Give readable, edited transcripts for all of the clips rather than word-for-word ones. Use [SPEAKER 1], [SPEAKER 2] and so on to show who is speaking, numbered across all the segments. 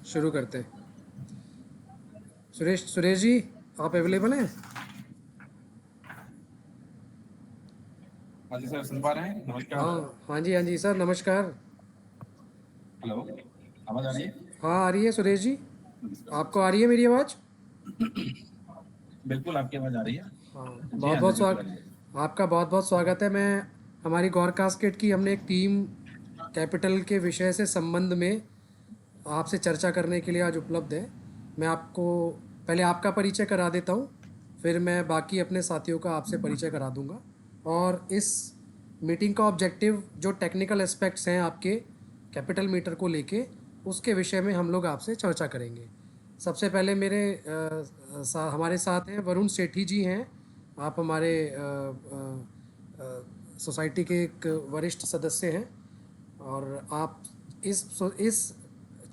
[SPEAKER 1] शुरू करते हैं। सुरेश सुरेश जी, आप अवेलेबल हैं?
[SPEAKER 2] हाँ जी सर, सुन पा रहे हैं? नमस्कार।
[SPEAKER 1] हाँ जी, हाँ जी सर, नमस्कार।
[SPEAKER 2] हेलो, आवाज़ आ रही है?
[SPEAKER 1] हाँ, आ रही है सुरेश जी।
[SPEAKER 2] नमस्कार
[SPEAKER 1] आपको आ
[SPEAKER 2] नमस्कार।
[SPEAKER 1] रही है मेरी आवाज़?
[SPEAKER 2] बिल्कुल आपकी आवाज़ आ रही है।
[SPEAKER 1] हाँ,
[SPEAKER 2] जी
[SPEAKER 1] बहुत
[SPEAKER 2] हाँ जी,
[SPEAKER 1] बहुत
[SPEAKER 2] बिल्कुल आ
[SPEAKER 1] स्वागत।
[SPEAKER 2] रही है।
[SPEAKER 1] आपका बहुत बहुत स्वागत है। मैं हमारी गौर कास्केट की हमने एक टीम कैपिटल के विषय से संबंध में आपसे चर्चा करने के लिए आज उपलब्ध है। मैं आपको पहले आपका परिचय करा देता हूँ, फिर मैं बाकी अपने साथियों का आपसे परिचय करा दूँगा। और इस मीटिंग का ऑब्जेक्टिव जो टेक्निकल एस्पेक्ट्स हैं आपके कैपिटल मीटर को लेके, उसके विषय में हम लोग आपसे चर्चा करेंगे। सबसे पहले हमारे साथ हैं वरुण सेठी जी हैं। आप हमारे सोसाइटी के एक वरिष्ठ सदस्य हैं, और आप इस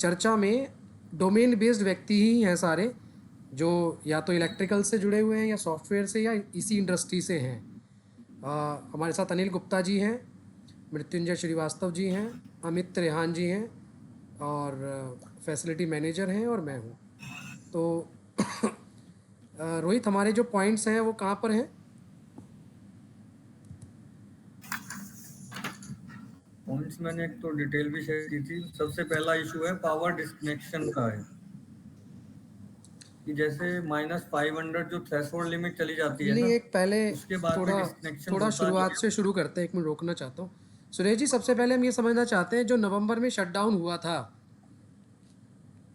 [SPEAKER 1] चर्चा में डोमेन बेस्ड व्यक्ति ही हैं सारे, जो या तो इलेक्ट्रिकल से जुड़े हुए हैं या सॉफ्टवेयर से या इसी इंडस्ट्री से हैं। हमारे साथ अनिल गुप्ता जी हैं, मृत्युंजय श्रीवास्तव जी हैं, अमित रेहान जी हैं, और फैसिलिटी मैनेजर हैं, और मैं हूँ। तो रोहित, हमारे जो पॉइंट्स हैं वो कहाँ पर हैं?
[SPEAKER 3] पॉइंट्स मैंने एक तो डिटेल भी शेयर की थी। सबसे पहला इशू है पावर डिस्कनेक्शन का है कि जैसे -500 जो थ्रेशोल्ड लिमिट चली जाती है
[SPEAKER 1] नहीं,
[SPEAKER 3] ना,
[SPEAKER 1] एक पहले
[SPEAKER 3] उसके बाद भी
[SPEAKER 1] थोड़ा
[SPEAKER 3] डिस्कनेक्शन
[SPEAKER 1] थोड़ा
[SPEAKER 3] होता
[SPEAKER 1] शुरुआत
[SPEAKER 3] है।
[SPEAKER 1] से शुरू करते हैं। एक मिनट रोकना चाहता हूँ सुरेश जी। सबसे पहले हम ये समझना चाहते हैं, जो नवंबर में शटडाउन हुआ था,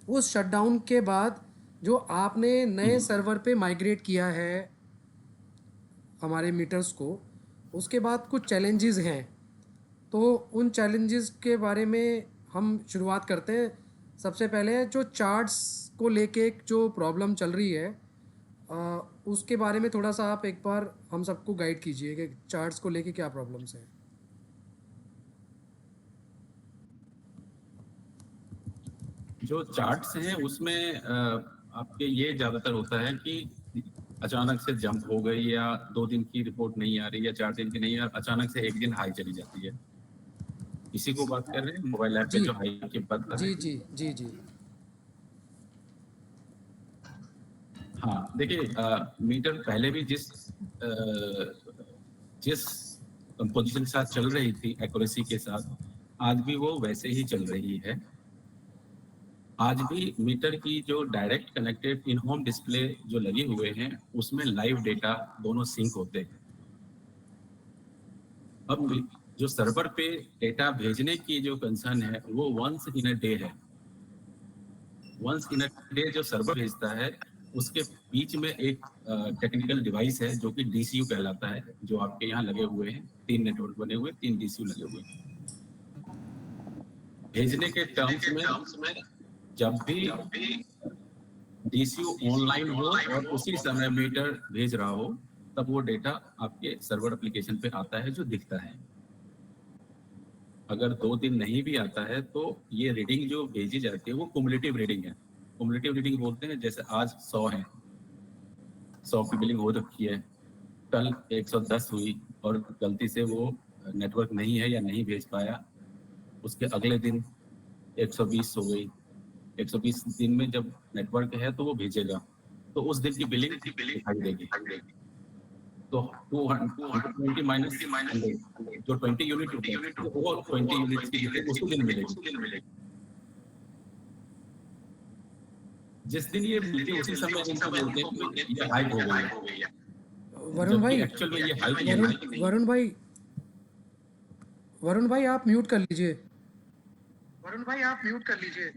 [SPEAKER 1] उस शटडाउन के बाद जो आपने नए सर्वर पे माइग्रेट किया है हमारे मीटर्स को, उसके बाद कुछ चैलेंजेस हैं। तो उन चैलेंजेस के बारे में हम शुरुआत करते हैं। सबसे पहले जो चार्ट्स को लेके एक जो प्रॉब्लम चल रही है, उसके बारे में थोड़ा सा आप एक बार हम सबको गाइड कीजिए कि चार्ट्स को लेके क्या प्रॉब्लम्स हैं।
[SPEAKER 2] जो चार्ट्स हैं उसमें आपके ये ज़्यादातर होता है कि अचानक से जंप हो गई, या 2 दिन की रिपोर्ट नहीं आ रही, या 4 दिन की नहीं, या अचानक से एक दिन हाई चली जाती है। इसी को बात कर रहे हैं, मोबाइल ऐप पे
[SPEAKER 1] जी
[SPEAKER 2] जो हाई की बात कर रहे
[SPEAKER 1] जी
[SPEAKER 2] हैं।
[SPEAKER 1] जी जी जी।
[SPEAKER 2] हाँ देखिए, मीटर पहले भी जिस पोजीशन के साथ चल रही थी, एक्यूरेसी के साथ, आज भी वो वैसे ही चल रही है। आज भी मीटर की जो direct connected in home display जो लगे हुए हैं, उसमें लाइव डेटा दोनों सिंक होते हैं। अब जो सर्वर पे डेटा भेजने की जो कंसर्न है, वो वंस इन अ डे है। वंस इन अ डे जो सर्वर भेजता है, उसके बीच में एक टेक्निकल डिवाइस है जो कि डीसीयू कहलाता है, जो आपके यहाँ लगे हुए हैं। 3 नेटवर्क बने हुए, 3 डीसीयू लगे हुए हैं। भेजने के टर्म्स में जब भी डीसीयू ऑनलाइन हो और उसी समय मीटर भेज रहा हो, तब वो डेटा आपके सर्वर एप्लीकेशन पे आता है, जो दिखता है। अगर 2 दिन नहीं भी आता है, तो ये रीडिंग जो भेजी जाती है वो कुमुलेटिव रीडिंग है। कुमुलेटिव रीडिंग बोलते हैं, जैसे आज 100 है, 100 की बिलिंग हो रखी है, कल 110 हुई और गलती से वो नेटवर्क नहीं है या नहीं भेज पाया, उसके अगले दिन 120 हो गई। 120 दिन में जब नेटवर्क है तो वो भेजेगा, तो उस दिन की बिलिंग दिखाई देगी। तो 220 माइनस 100, जो 20 यूनिट होता है, तो वो 20 यूनिट्स की बिलिंग उसी दिन मिलेगी। जिस दिन ये मिलती है उसी समय इनको बोलते हैं कि ये हाइक हो गई है,
[SPEAKER 1] वरुण
[SPEAKER 2] जबकि
[SPEAKER 1] भाई,
[SPEAKER 2] एक्चुअल में ये हाइक नहीं है।
[SPEAKER 1] वरुण भाई, वरुण भाई आप म्यूट कर लीजिए।
[SPEAKER 4] वरुण भाई आप म्यूट कर लीजिए।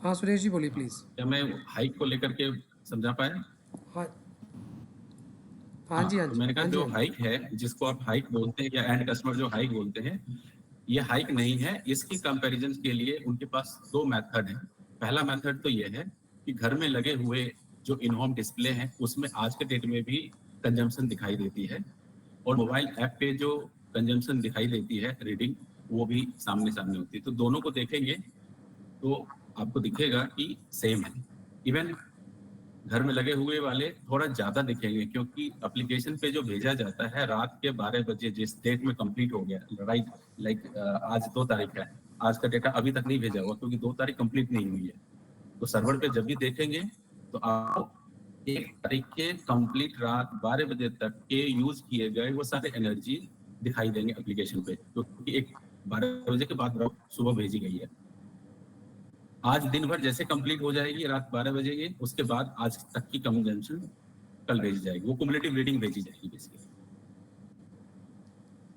[SPEAKER 1] हाँ सुरेश जी, बोलिए प्लीज़।
[SPEAKER 2] क्या मैं हाइक को लेकर के समझा पाया?
[SPEAKER 1] हाँ हाँ जी, हाँ
[SPEAKER 2] हाँ, तो
[SPEAKER 1] जी,
[SPEAKER 2] मैंने कहा
[SPEAKER 1] हाँ जी,
[SPEAKER 2] जो
[SPEAKER 1] हाँ जी।
[SPEAKER 2] हाइक है, जिसको आप हाइक बोलते हैं या एंड कस्टमर जो हाइक बोलते हैं, ये हाइक नहीं है। इसकी कंपैरिजन के लिए उनके पास 2 मेथड है। पहला मेथड तो ये है कि घर में लगे हुए जो इन होम डिस्प्ले हैं, उसमें आज के डेट में भी कंजम्पशन दिखाई देती है, और मोबाइल ऐप पे जो कंजम्पशन दिखाई देती है रीडिंग, वो भी सामने सामने होती है। तो दोनों को देखेंगे तो आपको दिखेगा कि सेम है। इवन घर में लगे हुए वाले थोड़ा ज्यादा दिखेंगे, क्योंकि एप्लीकेशन पे जो भेजा जाता है रात के 12 बजे जिस डेट में कंप्लीट हो गया, राइट, लाइक आज 2 तारीख है, आज का डेटा अभी तक नहीं भेजा हुआ क्योंकि 2 तारीख कंप्लीट नहीं हुई है। तो सर्वर पे जब भी देखेंगे तो आपको 1 तारीख के कंप्लीट रात 12 बजे तक के यूज किए गए वो सारे एनर्जी दिखाई देंगे एप्लीकेशन पे, क्योंकि एक 12 बजे के बाद सुबह भेजी गई है। आज दिन भर जैसे कंप्लीट हो जाएगी रात 12 बजे की, उसके बाद आज तक की कंजम्पशन कल भेजी जाएगी, वो कुमुलेटिव रीडिंग भेजी जाएगी बेसिकली।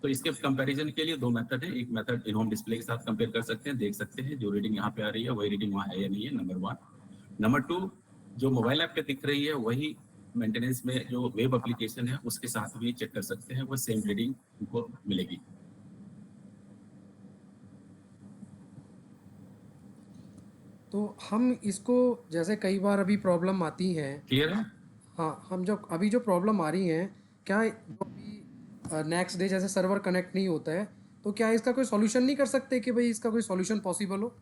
[SPEAKER 2] तो इसके कंपैरिजन के लिए 2 मेथड है। एक मेथड इन होम डिस्प्ले के साथ कंपेयर कर सकते हैं, देख सकते हैं जो रीडिंग यहाँ पे आ रही है वही रीडिंग वहाँ है या नहीं है, नंबर 1। नंबर 2, जो मोबाइल ऐप पे दिख रही है वही मेंटेनेंस में जो वेब एप्लीकेशन है उसके साथ भी चेक कर सकते हैं, वो सेम रीडिंग उनको मिलेगी।
[SPEAKER 1] तो हम इसको, जैसे कई बार अभी प्रॉब्लम आती हैं,
[SPEAKER 2] क्लियर है?
[SPEAKER 1] हाँ, हम जो अभी जो प्रॉब्लम आ रही हैं, क्या जो अभी नेक्स्ट डे जैसे सर्वर कनेक्ट नहीं होता है, तो क्या इसका कोई सॉल्यूशन नहीं कर सकते कि भाई इसका कोई सॉल्यूशन पॉसिबल हो?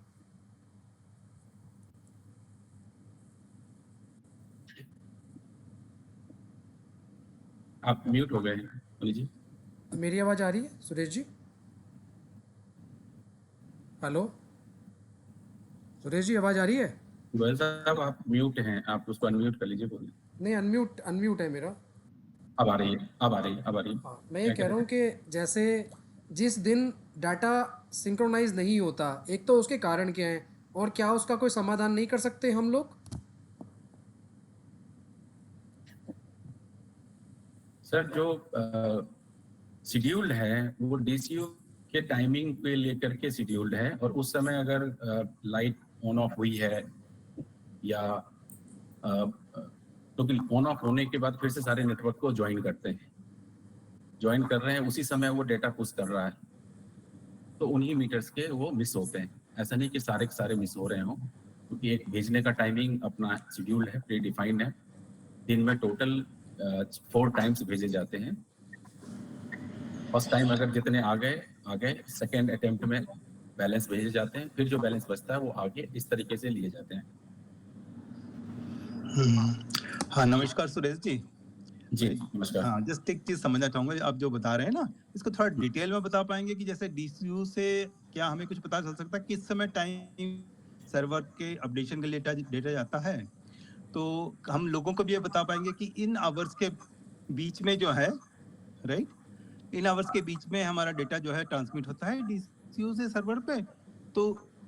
[SPEAKER 2] आप म्यूट हो गए हैं अली जी।
[SPEAKER 1] मेरी आवाज़ आ रही है सुरेश जी? हेलो सुरेश जी, आवाज़ आ रही है?
[SPEAKER 2] गोयल साहब आप म्यूट हैं, आप उसको अनम्यूट कर लीजिए, बोलिए।
[SPEAKER 1] नहीं, अनम्यूट है मेरा।
[SPEAKER 2] अब आ रही है, अब आ रही है, अब आ रही है।
[SPEAKER 1] हाँ, मैं ये कह रहा हूँ कि जैसे जिस दिन डाटा सिंक्रोनाइज नहीं होता, एक तो उसके कारण क्या है, और क्या उसका कोई समाधान नहीं कर सकते हम लोग?
[SPEAKER 2] सर जो शेड्यूल्ड है वो डीसीयू के टाइमिंग पे लेकर के शेड्यूल्ड है, और उस समय अगर लाइट ऑन ऑफ हुई है या तो ऑन ऑफ होने के बाद फिर से सारे नेटवर्क को ज्वाइन करते हैं, ज्वाइन कर रहे हैं उसी समय वो डेटा पुश कर रहा है, तो उन्हीं मीटर्स के वो मिस होते हैं। ऐसा नहीं कि सारे के सारे मिस हो रहे हों, क्योंकि एक भेजने का टाइमिंग अपना शेड्यूल है, प्री डिफाइंड है। दिन में टोटल 4 टाइम्स भेजे जाते हैं। फर्स्ट टाइम अगर जितने आ गए, सेकेंड अटेम्प्ट में बैलेंस भेजे जाते हैं, फिर जो बैलेंस बचता है वो आगे इस तरीके से लिए जाते हैं।
[SPEAKER 5] हाँ, नमस्कार सुरेश जी।
[SPEAKER 2] जी नमस्कार।
[SPEAKER 5] हाँ, जस्ट एक चीज समझना चाहूंगा, आप जो बता रहे हैं ना, इसको थोड़ा डिटेल में बता पाएंगे कि जैसे डीसीयू से क्या हमें कुछ पता चल सकता है किस समय टाइम सर्वर के अपडेशन के लिए डेटा जाता है? तो हम लोगों को भी ये बता पाएंगे कि इन आवर्स के बीच में जो है, राइट, इन आवर्स के बीच में हमारा डेटा जो है ट्रांसमिट होता है डीसीयू से सर्वर पे, तो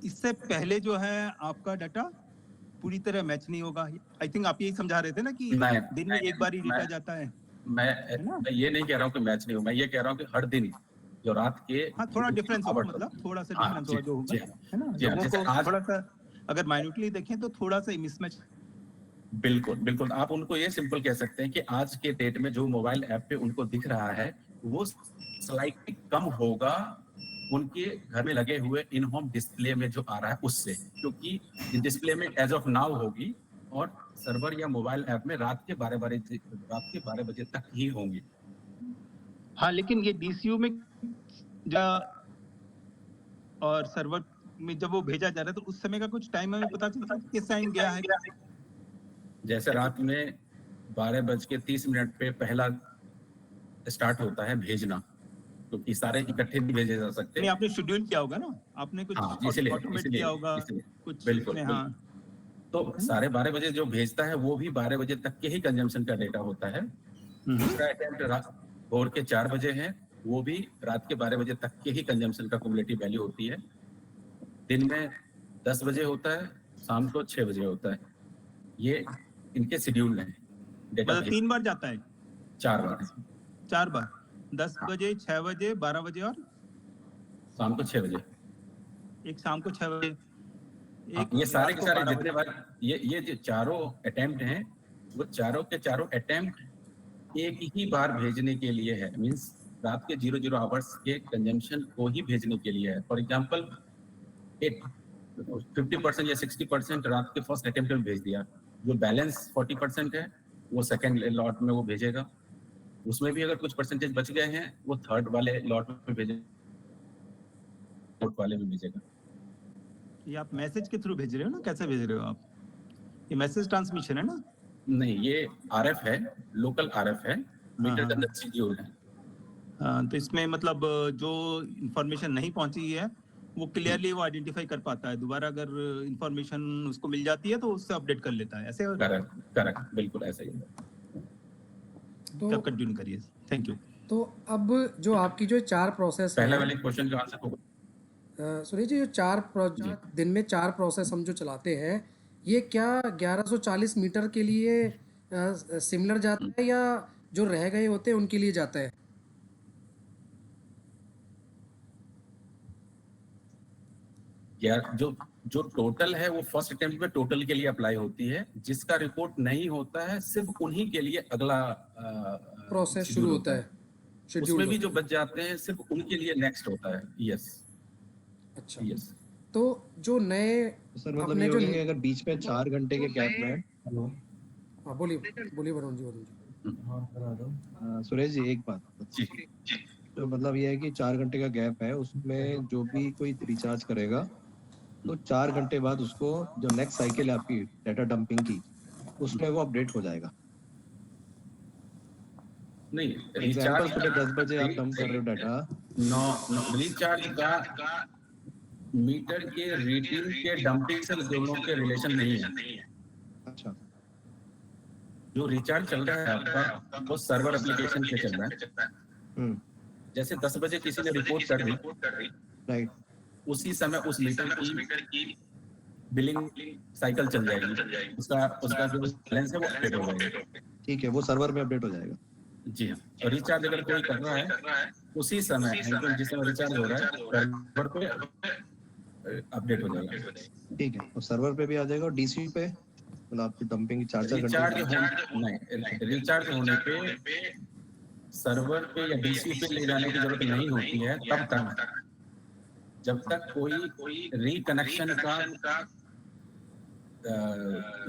[SPEAKER 5] इससे पहले जो है आपका डाटा पूरी तरह मैच नहीं होगा। आई थिंक आप यही समझा रहे थे ना कि दिन में एक बार ही डेटा जाता है।
[SPEAKER 2] मैं ये नहीं कह रहा हूँ कि मैच नहीं हो, मैं ये कह रहा हूँ कि हर दिन जो रात के,
[SPEAKER 5] हाँ, थोड़ा डिफरेंस होगा, मतलब थोड़ा सा डिफरेंस होगा जो होगा, है ना, लोगों को थोड़ा सा अगर माइन्यूटली देखें तो थोड़ा सा मिसमैच।
[SPEAKER 2] बिल्कुल बिल्कुल, आप उनको ये सिंपल कह सकते हैं कि आज के डेट में जो मोबाइल ऐप पे उनको दिख रहा है वो स्लाइटली कम होगा उनके घर में लगे हुए इन होम डिस्प्ले में जो आ रहा है उससे, क्योंकि डिस्प्ले में एज ऑफ नाउ होगी और सर्वर या मोबाइल ऐप में रात के 12 बजे तक ही होंगे।
[SPEAKER 5] हाँ, लेकिन ये डीसीयू में और सर्वर में जब वो भेजा जा रहा है तो उस समय का कुछ टाइम हमें पता चलता है किस टाइम गया है?
[SPEAKER 2] जैसे रात में 12:30 पे पहला स्टार्ट होता है भेजना, क्योंकि सारे इकट्ठे नहीं भेजे जा सकते।
[SPEAKER 5] नहीं, आपने शेड्यूल किया होगा ना, आपने कुछ ऑटोमेट किया होगा कुछ।
[SPEAKER 2] बिल्कुल,
[SPEAKER 5] हाँ,
[SPEAKER 2] तो 12:30 जो भेजता है वो भी 12 बजे तक के ही कंजम्पशन का डेटा होता है। दूसरा अटेम्प्ट भोर के 4 बजे है, वो भी रात के 12 बजे तक के ही कंजम्पशन का क्युमुलेटिव वैल्यू होती है। दिन में 10 बजे होता है, शाम को 6 बजे होता है। ये इनके शेड्यूल हैं।
[SPEAKER 5] मतलब 3 बार जाता है?
[SPEAKER 2] 4 बार।
[SPEAKER 5] 4 बार, 10 बजे, 6 बजे, 12 बजे और
[SPEAKER 2] शाम को 6 बजे।
[SPEAKER 5] एक शाम को 6 बजे।
[SPEAKER 2] ये सारे के सारे जितने बार ये जो चारों अटेम्प्ट हैं वो चारों के चारों अटेम्प्ट एक ही बार भेजने के लिए है, मींस रात के 00 आवर्स के कंजम्पशन को ही भेजने के लिए है। फॉर एग्जांपल 50% या 60% रात के फर्स्ट अटेम्प्ट में भेज दिया, जो बैलेंस 40% है वो सेकंड लॉट में वो भेजेगा, उसमें भी अगर कुछ परसेंटेज बच गए हैं वो थर्ड वाले लॉट में भेजेगा, फोर्थ वाले में भेजेगा।
[SPEAKER 5] ये आप मैसेज के थ्रू भेज रहे हो ना, कैसे भेज रहे हो आप? ये मैसेज ट्रांसमिशन है ना?
[SPEAKER 2] नहीं, ये आरएफ है, लोकल आरएफ है, मीटर
[SPEAKER 5] हाँ।
[SPEAKER 2] के अंदर शेड्यूल है।
[SPEAKER 5] हाँ, तो इसमें मतलब जो इंफॉर्मेशन नहीं पहुंची है वो क्लियरली वो आइडेंटिफाई कर पाता है, दोबारा अगर इंफॉर्मेशन उसको मिल जाती है तो उससे अपडेट कर लेता है, ऐसे
[SPEAKER 2] करेक्ट करेक्ट, बिल्कुल ऐसा ही है।
[SPEAKER 1] तो
[SPEAKER 5] आप कंटिन्यू करिए, थैंक यू।
[SPEAKER 1] तो अब जो आपकी जो 4 प्रोसेस
[SPEAKER 2] पहले
[SPEAKER 1] है,
[SPEAKER 2] वाले क्वेश्चन का आंसर होगा।
[SPEAKER 1] सुरेश जी, जो दिन में 4 प्रोसेस हम जो चलाते हैं, ये क्या 1140 मीटर के लिए सिमिलर जाता है या जो रह गए होते हैं उनके लिए जाता है?
[SPEAKER 2] यार जो जो टोटल है वो फर्स्ट अटेम्प्ट में टोटल के लिए अप्लाई होती है, जिसका रिपोर्ट नहीं होता है सिर्फ उन्हीं के लिए अगला
[SPEAKER 1] प्रोसेस
[SPEAKER 2] schedule
[SPEAKER 1] शुरू होता है, शेड्यूल
[SPEAKER 2] उसमें भी
[SPEAKER 1] होता
[SPEAKER 2] जो
[SPEAKER 1] है।
[SPEAKER 2] बच जाते हैं सिर्फ उनके लिए नेक्स्ट होता है। यस
[SPEAKER 1] अच्छा,
[SPEAKER 2] यस।
[SPEAKER 1] तो जो नए
[SPEAKER 6] सर मतलब
[SPEAKER 1] अपने
[SPEAKER 6] ये
[SPEAKER 1] जो
[SPEAKER 6] हो गया कि अगर बीच में 4 घंटे के गैप में, हेलो
[SPEAKER 1] हाँ बोलिए बोलिए वरुण जी।
[SPEAKER 6] सुरेश जी एक बात,
[SPEAKER 2] जी
[SPEAKER 6] तो मतलब ये है कि 4 घंटे का गैप है, उसमें जो भी कोई रिचार्ज करेगा तो 4 घंटे बाद उसको जो नेक्स्ट साइकिल है आपकी डाटा डंपिंग की, उसमें वो अपडेट हो जाएगा।
[SPEAKER 2] नहीं,
[SPEAKER 6] एग्जाम्पल
[SPEAKER 2] रिचार्ज
[SPEAKER 6] सुबह 10 बजे आप डंप कर रहे हो डाटा,
[SPEAKER 2] नो रिचार्ज का मीटर के रीडिंग के डंपिंग से दोनों के रिलेशन नहीं है।
[SPEAKER 6] अच्छा
[SPEAKER 2] जो रिचार्ज चल रहा है आपका वो सर्वर एप्लीकेशन पे चल रहा है। जैसे 10 बजे किसी ने रिपोर्ट कर दी,
[SPEAKER 6] राइट,
[SPEAKER 2] उसी समय उस मीटर की बिलिंग साइकिल चल जाएगी, उसका उसका जो बैलेंस है वो अपडेट हो जाएगा।
[SPEAKER 6] ठीक है, वो सर्वर में अपडेट हो जाएगा।
[SPEAKER 2] जी हाँ, और रिचार्ज अगर कोई कर रहा है उसी समय जिस समय रिचार्ज हो रहा है सर्वर पे अपडेट हो जाएगा।
[SPEAKER 6] ठीक है, और सर्वर पे भी आ जाएगा और डीसी पे मतलब आपकी डंपिंग 4-4 घंटे
[SPEAKER 2] रिचार्ज होने पे सर्वर पे या डीसी पे ले जाने की जरूरत नहीं होती है तब तक, जब तक कोई रिकनेक्शन का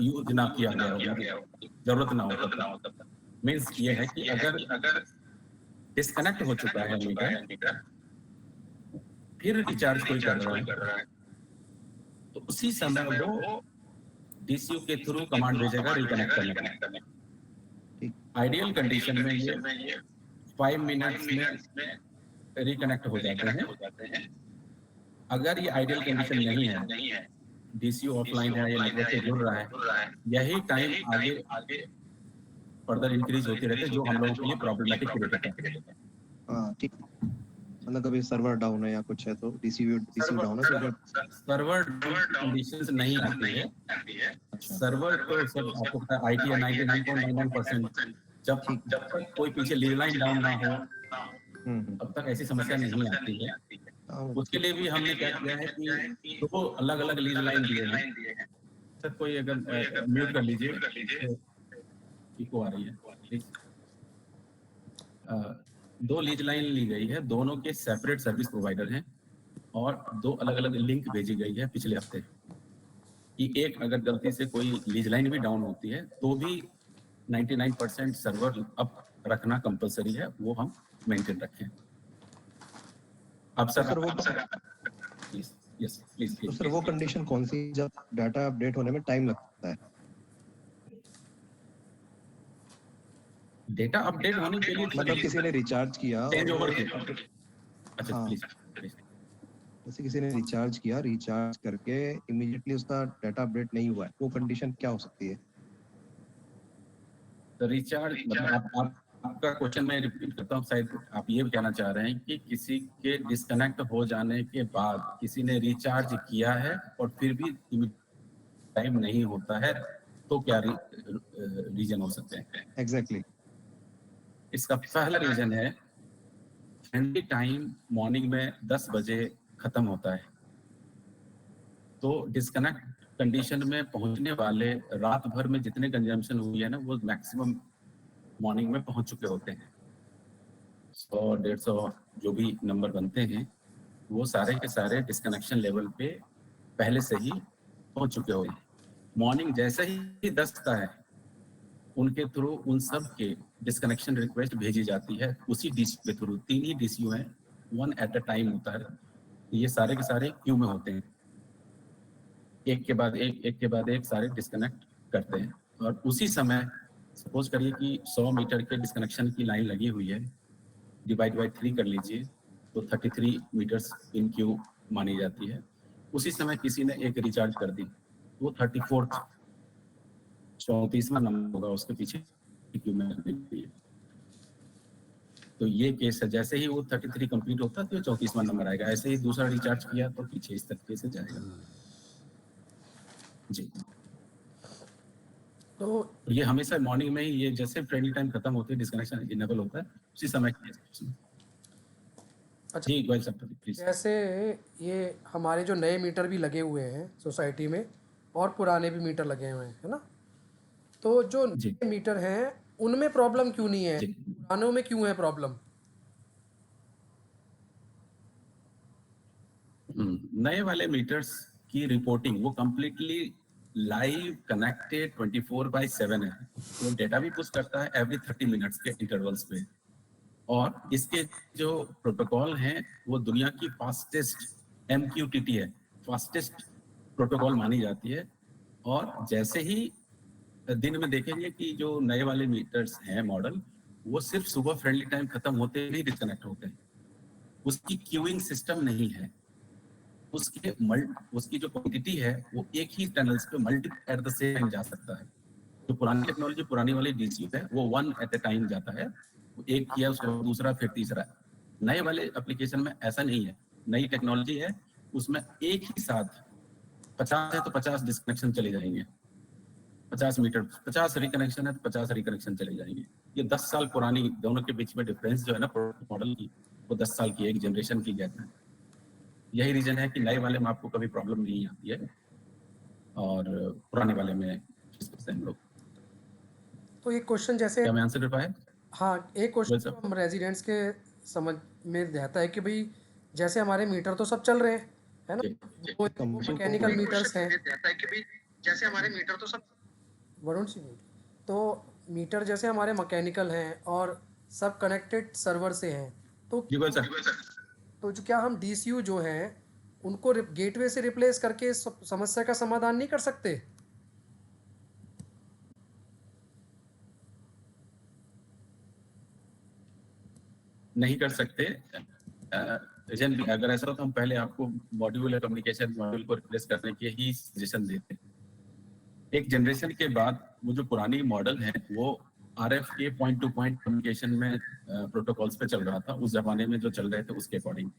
[SPEAKER 2] यूज ना किया गया हो, जरूरत ना हो तब तक। मीन्स ये है कि अगर डिस्कनेक्ट हो चुका है मीटर, फिर रिचार्ज कोई कर रहा है, तो उसी समय वो डीसीयू के थ्रू कमांड भेजेगा रिकनेक्ट करने का। आइडियल कंडीशन में ये 5 मिनट्स में रिकनेक्ट हो जाते हैं। अगर ये आइडियल कंडीशन नहीं है, डीसीयू ऑफलाइन है या नेटवर्क से जुड़ रहा है, यही टाइम आगे फर्दर इंक्रीज होती रहती है, जो हम लोगों के लिए प्रॉब्लमेटिक क्रिएट करता है।
[SPEAKER 6] हाँ ठीक, मतलब कभी सर्वर डाउन है या कुछ है तो डीसी डाउन है तो
[SPEAKER 2] सर्वर कंडीशंस नहीं आती है। सर्वर तो सब आपको पता है आईटी 99.99%, जब तक कोई पीछे लीड लाइन डाउन ना हो तब तक ऐसी समस्या नहीं आती है। उसके लिए भी हमने क्या किया है कि 2 अलग अलग लीड लाइन दिए हैं। सर कोई अगर म्यूट कर लीजिए, इको आ रही है प्लीज। 2 लीज लाइन ली गई है, दोनों के सेपरेट सर्विस प्रोवाइडर हैं और 2 अलग अलग लिंक भेजी गई है पिछले हफ्ते कि एक अगर गलती से कोई लीज लाइन भी डाउन होती है तो भी 99% सर्वर अप रखना कंपलसरी है, वो हम मेंटेन रखें। अब सर वो प्लीज यस प्लीज।
[SPEAKER 6] तो सर वो कंडीशन कौन सी जब डाटा अपडेट होने में टाइम लगता है?
[SPEAKER 2] डेटा अपडेट होने के लिए
[SPEAKER 6] मतलब किसी ने रिचार्ज किया,
[SPEAKER 2] चेंज ओवर किया। अच्छा
[SPEAKER 6] हाँ,
[SPEAKER 2] प्लीज।
[SPEAKER 6] जैसे किसी ने रिचार्ज किया, रिचार्ज करके इमीडिएटली उसका डाटा अपडेट नहीं हुआ है, वो कंडीशन क्या हो सकती है?
[SPEAKER 2] तो रिचार्ज मतलब आपका क्वेश्चन मैं रिपीट करता हूँ, शायद आप ये कहना चाह रहे हैं कि किसी के डिस्कनेक्ट हो जाने के बाद किसी ने रिचार्ज किया है और फिर भी टाइम नहीं होता है तो क्या रीजन हो सकते हैं?
[SPEAKER 6] एग्जैक्टली।
[SPEAKER 2] इसका पहला रीजन है फ्रेंडली टाइम मॉर्निंग में 10 बजे खत्म होता है, तो डिस्कनेक्ट कंडीशन में पहुंचने वाले रात भर में जितने कंजम्पशन हुई है ना वो मैक्सिमम मॉर्निंग में पहुंच चुके होते हैं। 100-150 जो भी नंबर बनते हैं वो सारे के सारे डिस्कनेक्शन लेवल पे पहले से ही पहुंच चुके होते हैं। मॉर्निंग जैसे ही 10 का है उनके थ्रू उन सब के डिस्कनेक्शन रिक्वेस्ट भेजी जाती है उसी डीसी के थ्रू। 3 ही डीसीयू हैं, 1 एट अ टाइम होता है, ये सारे के सारे क्यू में होते हैं, एक के बाद एक सारे डिस्कनेक्ट करते हैं और उसी समय सपोज करिए कि 100 मीटर के डिस्कनेक्शन की लाइन लगी हुई है, डिवाइड बाई 3 कर लीजिए, तो 33 मीटर्स इन क्यू मानी जाती है। उसी समय किसी ने एक रिचार्ज कर दी, वो 34th 34वां नंबर होगा उसके पीछे क्यू में लगने के लिए। तो ये केस है, जैसे ही वो 33 कंप्लीट होता है तो 34वां नंबर आएगा। ऐसे ही दूसरा रिचार्ज किया तो पीछे इस तरीके से जाएगा। जी,
[SPEAKER 1] तो
[SPEAKER 2] ये हमेशा मॉर्निंग में ही, ये जैसे ट्रेनिंग टाइम खत्म होती है, डिस्कनेक्शन इनेबल होता है, उसी समय किया।
[SPEAKER 1] अच्छा,
[SPEAKER 2] जी गोयल साहब प्लीज।
[SPEAKER 1] जैसे ये हमारे जो नए मीटर भी लगे हुए हैं सोसाइटी में और पुराने भी मीटर लगे हुए हैं, है ना? तो जो
[SPEAKER 2] जी
[SPEAKER 1] नए मीटर हैं उनमें प्रॉब्लम क्यों नहीं है,
[SPEAKER 2] जी
[SPEAKER 1] पुरानों में क्यों है प्रॉब्लम?
[SPEAKER 2] नए वाले मीटर्स की रिपोर्टिंग वो कंप्लीटली लाइव कनेक्टेड 24/7 है। वो डेटा भी पुश करता है एवरी 30 मिनट्स के इंटरवल्स पे, और इसके जो प्रोटोकॉल हैं वो दुनिया की फास्टेस्ट MQTT है, फास्टेस्ट प्रोटोकॉल मानी जाती है। और जैसे ही दिन में देखेंगे कि जो नए वाले मीटर्स हैं मॉडल, वो सिर्फ सुबह फ्रेंडली टाइम खत्म होते ही डिस्कनेक्ट होते हैं। उसकी क्यूइंग सिस्टम नहीं है, उसकी जो क्वांटिटी है वो एक ही टनल्स पे multi at the same time जा सकता है। जो पुरानी टेक्नोलॉजी, पुरानी वाली डीसी है, वो 1 एट अ टाइम जाता है, वो एक किया उसके बाद दूसरा फिर तीसरा। नए वाले एप्लीकेशन में ऐसा नहीं है, नई टेक्नोलॉजी है, उसमें एक ही साथ 50 है तो 50 डिस्कनेक्शन चले जाएंगे, 50 मीटर 50 रिकनेक्शन है तो 50 रिकनेक्शन चले जाएंगे। ये 10 साल पुरानी, दोनों के बीच में डिफरेंस जो है ना मॉडल की, वो 10 साल की, एक जनरेशन की गैप है। यही रीजन है कि नए वाले में आपको कभी प्रॉब्लम नहीं आती है और पुराने वाले में हम लोग।
[SPEAKER 1] तो एक क्वेश्चन जैसे,
[SPEAKER 2] क्या मैं आंसर कर पाया?
[SPEAKER 1] हाँ, एक
[SPEAKER 2] Well,
[SPEAKER 1] क्वेश्चन
[SPEAKER 2] sir.
[SPEAKER 1] हम रेजिडेंट्स के समझ में रहता है कि भाई जैसे हमारे मीटर तो सब चल रहे हैं, है ना?
[SPEAKER 2] जी
[SPEAKER 1] वो
[SPEAKER 6] कंपनी को
[SPEAKER 1] मैकेनिकल मीटर्स हैं,
[SPEAKER 4] रहता है कि भाई जैसे हमारे मीटर तो सब
[SPEAKER 1] वरुण सिंह, तो मीटर जैसे हमारे मैकेनिकल हैं और सब कनेक्टेड सर्वर से हैं, तो
[SPEAKER 2] जी बोल सर।
[SPEAKER 1] तो जो क्या हम DCU जो हैं उनको गेटवे से रिप्लेस करके इस समस्या का समाधान नहीं कर सकते?
[SPEAKER 2] नहीं कर सकते। रीजन अगर ऐसा हो तो हम पहले आपको मॉड्यूल या कम्युनिकेशन मॉड्यूल को रिप्लेस करने के ही सजेशन देते। एक जनरेशन के बाद वो जो पुरानी मॉडल है वो RF के पॉइंट टू पॉइंट कम्युनिकेशन में प्रोटोकॉल्स पे चल रहा था, उस जमाने में जो चल रहे थे उसके अकॉर्डिंग।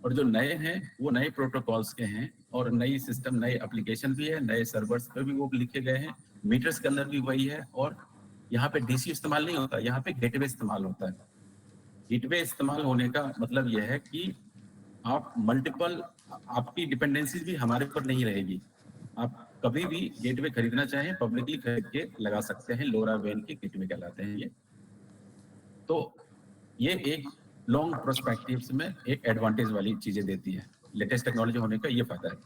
[SPEAKER 2] और जो नए हैं वो नए प्रोटोकॉल्स के हैं, और नई सिस्टम, नए एप्लीकेशन भी है, नए सर्वर्स पे भी वो लिखे गए हैं, मीटर्स के अंदर भी वही है। और यहाँ पे DC इस्तेमाल नहीं होता, यहाँ पे गेटवे इस्तेमाल होता है। गेटवे इस्तेमाल होने का मतलब यह है कि आप मल्टीपल, आपकी डिपेंडेंसीज भी हमारे ऊपर नहीं रहेगी। आप कभी भी गेटवे खरीदना चाहें पब्लिकली खरीद के लगा सकते हैं, लोरा वेन के गेटवे कहलाते हैं ये। तो ये एक लॉन्ग प्रोस्पेक्टिव्स में एक एडवांटेज वाली चीजें देती है, लेटेस्ट टेक्नोलॉजी होने का ये फायदा है।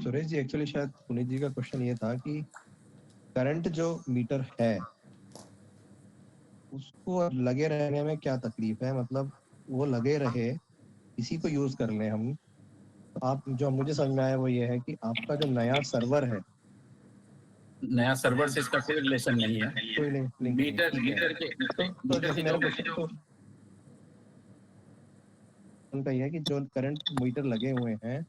[SPEAKER 6] सुरेश जी, एक्चुअली शायद पुनीत जी का क्वेश्चन ये था कि करंट जो मीटर है उसको लगे रहने में क्या तकलीफ है, मतलब वो लगे रहे, इसी को यूज कर लें हम। तो आप, जो मुझे समझ में आया वो ये है कि आपका जो नया सर्वर है,
[SPEAKER 2] नया सर्वर से इसका कोई रिलेशन नहीं है।
[SPEAKER 6] कोई लिंक
[SPEAKER 2] मीटर
[SPEAKER 6] नहीं है।
[SPEAKER 2] के
[SPEAKER 6] तो
[SPEAKER 2] मीटर
[SPEAKER 6] जैसे
[SPEAKER 2] की
[SPEAKER 6] मेरा
[SPEAKER 2] जो
[SPEAKER 6] क्वेश्चन तो उनका ये है कि जो करंट मीटर लगे हुए हैं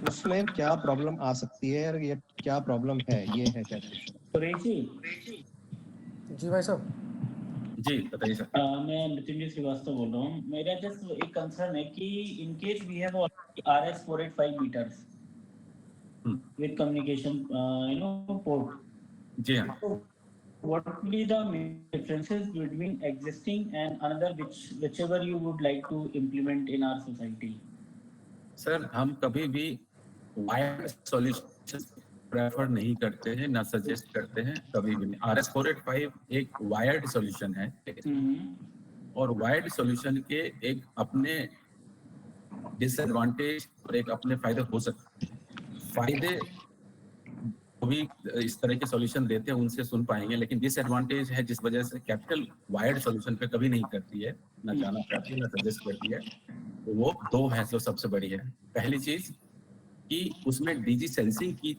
[SPEAKER 6] उसमें क्या प्रॉब्लम आ सकती है, और ये क्या प्रॉब्लम है, ये है क्या क्वेश्चन।
[SPEAKER 7] सुरेश जी,
[SPEAKER 1] जी भाई साहब।
[SPEAKER 2] जी बताइए सर।
[SPEAKER 7] मैं मृत्युंजय श्रीवास्तव बोल रहा हूँ। मेरा जस्ट एक कंसर्न है कि in case we have RS 485 meters with communication port,
[SPEAKER 2] जी हाँ
[SPEAKER 7] so what would be the differences between existing and another, whichever you would like to implement in our society?
[SPEAKER 2] Sir, हम कभी भी wired solution prefer नहीं करते हैं, ना suggest करते हैं, कभी भी नहीं। RS 485 एक वायर्ड सॉल्यूशन है, और वायर्ड सॉल्यूशन के एक अपने डिसएडवांटेज और एक अपने फायदे हो सकते हैं। फायदे भी इस तरह के सॉल्यूशन देते हैं उनसे सुन पाएंगे, लेकिन डिसएडवांटेज है जिस वजह से कैपिटल वायर्ड सॉल्यूशन पे कभी नहीं करती है, ना जाना चाहती है, ना सजेस्ट करती है। तो वो दो है जो सबसे बड़ी है। पहली चीज, कि उसमें डीजी सेंसिंग की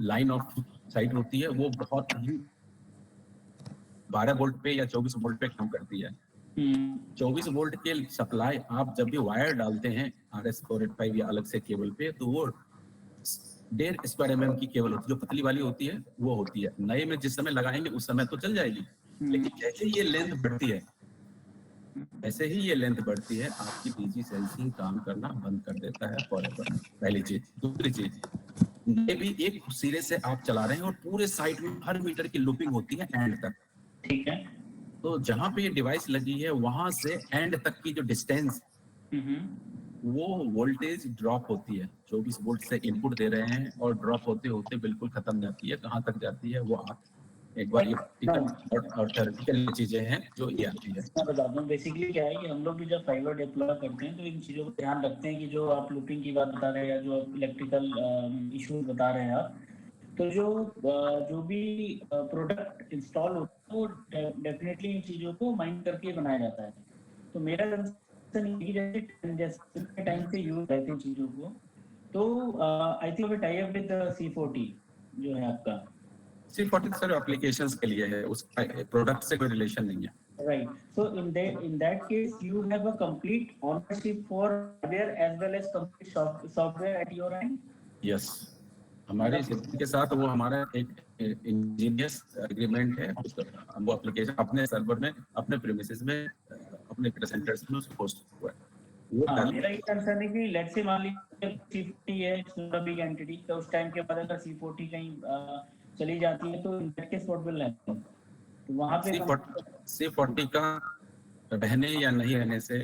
[SPEAKER 2] लाइन ऑफ साइट होती है, वो बहुत ही 12 वोल्ट पे या 24 वोल्ट पे काम करती है। 24 वोल्ट के सप्लाई आप जब भी वायर डालते हैं RS485 या अलग से केबल पे, तो वो 1.5 स्क्वायर mm की केबल होती है, जो पतली वाली होती है वो होती है। नए में जिस समय लगाएंगे उस समय तो चल जाएगी, लेकिन जैसे ये लेंथ बढ़ती है, ऐसे ही ये लेंथ बढ़ती है, आपकी डीजी सेंसिंग काम करना बंद कर देता है फॉरएवर। पहली चीज। दूसरी चीज, ये भी एक सिरे से आप चला रहे हैं और पूरे साइट में हर मीटर की लूपिंग होती है एंड तक।
[SPEAKER 7] ठीक है।
[SPEAKER 2] तो जहां पे ये डिवाइस लगी है वहां से एंड तक की जो डिस्टेंस, वो वोल्टेज ड्रॉप होती है। 24 वोल्ट से इनपुट दे रहे हैं और ड्रॉप होते होते बिल्कुल खत्म जाती है। कहां तक जाती है वो आप एक बार ये प्रैक्टिकल और थ्योरेटिकल चीजें हैं जो ये आती है।
[SPEAKER 7] मैं बताता हूँ बेसिकली क्या है कि हम लोग भी जब फाइबर डिप्लॉय करते हैं तो इन चीज़ों का ध्यान रखते हैं कि जो आप लूपिंग की बात बता रहे हैं या जो आप इलेक्ट्रिकल इश्यूज बता रहे हैं आप, तो जो भी प्रोडक्ट इंस्टॉल होता है वो डेफिनेटली इन चीज़ों को माइंड करके बनाया जाता है। तो मेरा कंसर्न ये जैसे टाइम से यूज रहते हैं चीज़ों को, तो I think we tie up with C40 जो है आपका।
[SPEAKER 2] C40 सर एप्लीकेशंस के लिए है, उसका प्रोडक्ट से कोई रिलेशन नहीं है।
[SPEAKER 7] Right. So in that case, you have a complete ownership for hardware as well as complete software at your end.
[SPEAKER 2] Yes, हमारे सिस्टम के साथ वो हमारा एक इंजीनियर्स एग्रीमेंट है। वो एप्लीकेशन अपने सर्वर में, अपने प्रीमिसेस में, अपने डेटा सेंटर्स में उसको होस्ट हुआ है। वो
[SPEAKER 7] मेरा ये कंसर्न है कि लेट्स से मान लीजिए C40 है, इट्स बिग एंटिटी, तो उस टाइम के बाद अगर C40 कहीं चली जाती है तो in that case what will happen? तो वहां पे
[SPEAKER 2] C40 का रहने या नहीं रहने से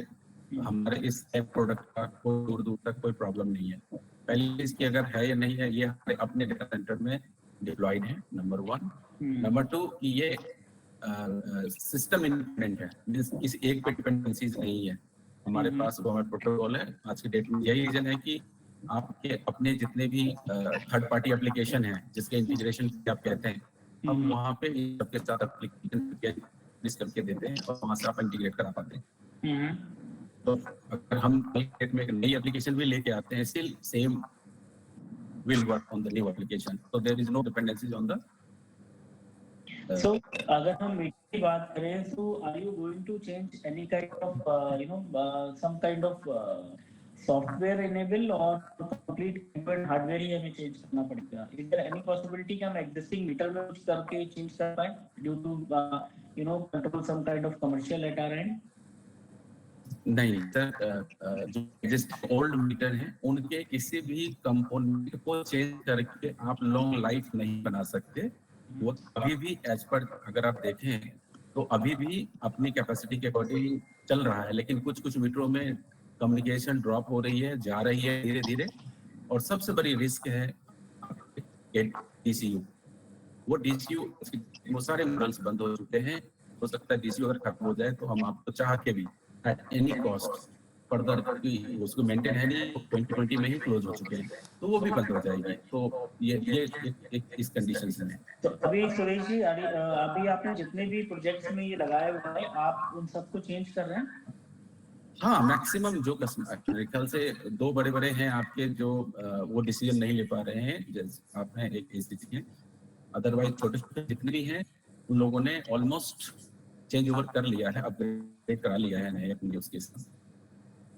[SPEAKER 2] हमारे इस ऐप प्रोडक्ट का कोई दूर दूर तक कोई प्रॉब्लम नहीं है। पहले इसकी अगर है या नहीं है, ये हमारे अपने डेटा सेंटर में डिप्लॉयड है, नंबर 1। नंबर 2 कि ये सिस्टम इंडिपेंडेंट है, मींस किसी एक पे डिपेंडेंसीज नहीं है। हमारे पास गवर्नमेंट प्रोटोकॉल है। आज की डेट में यही रीजन है कि आपके अपने जितने भी थर्ड पार्टी एप्लीकेशन हैं जिसके इंटीग्रेशन आप कहते हैं, हम वहाँ पे सबके साथ एप्लीकेशन करके देते हैं और वहाँ से आप इंटीग्रेट करा पाते हैं। तो अगर हम डेट में एक नई एप्लीकेशन भी लेके आते हैं, still same will work on the new application, so there is no dependencies on the
[SPEAKER 7] So अगर हम मीटर की बात करें, so are you going to change any kind of some kind of software enable or complete hardware ही हमें change करना पड़ेगा? Is there any possibility कि हम existing मीटर में कुछ करके चेंज कर पाए due to control some kind of commercial at our end?
[SPEAKER 2] नहीं सर, जो जिस ओल्ड मीटर हैं उनके किसी भी कंपोनेंट को चेंज करके आप लॉन्ग लाइफ नहीं बना सकते। वो अभी भी एज पर अगर आप देखें तो अभी भी अपनी कैपेसिटी के अकॉर्डिंग चल रहा है, लेकिन कुछ मीटरों में कम्युनिकेशन ड्रॉप हो रही है, जा रही है धीरे धीरे। और सबसे बड़ी रिस्क है DCU। वो DCU, वो सारे मॉडल्स बंद हो चुके हैं। हो सकता है DCU अगर खत्म हो जाए तो हम आपको चाह के भी एट एनी कॉस्ट फर्दर उसको मेंटेन है नहीं, 2020 में ही क्लोज हो चुके हैं, तो वो भी बंद हो जाएगी। तो ये एक इस कंडीशन से है।
[SPEAKER 7] तो अभी सुरेश जी, अभी आपने जितने भी प्रोजेक्ट्स में ये लगाए हुए हैं, आप उन सबको चेंज कर रहे हैं?
[SPEAKER 2] हाँ, मैक्सिमम जो मेरे ख्याल से 2 बड़े हैं आपके जो वो डिसीजन नहीं ले पा रहे हैं, जैसे आप हैं एक ACC है। अदरवाइज छोटे जितने भी हैं उन लोगों ने ऑलमोस्ट चेंज ओवर कर लिया है, अपग्रेड करा लिया है नए अपने उसके साथ।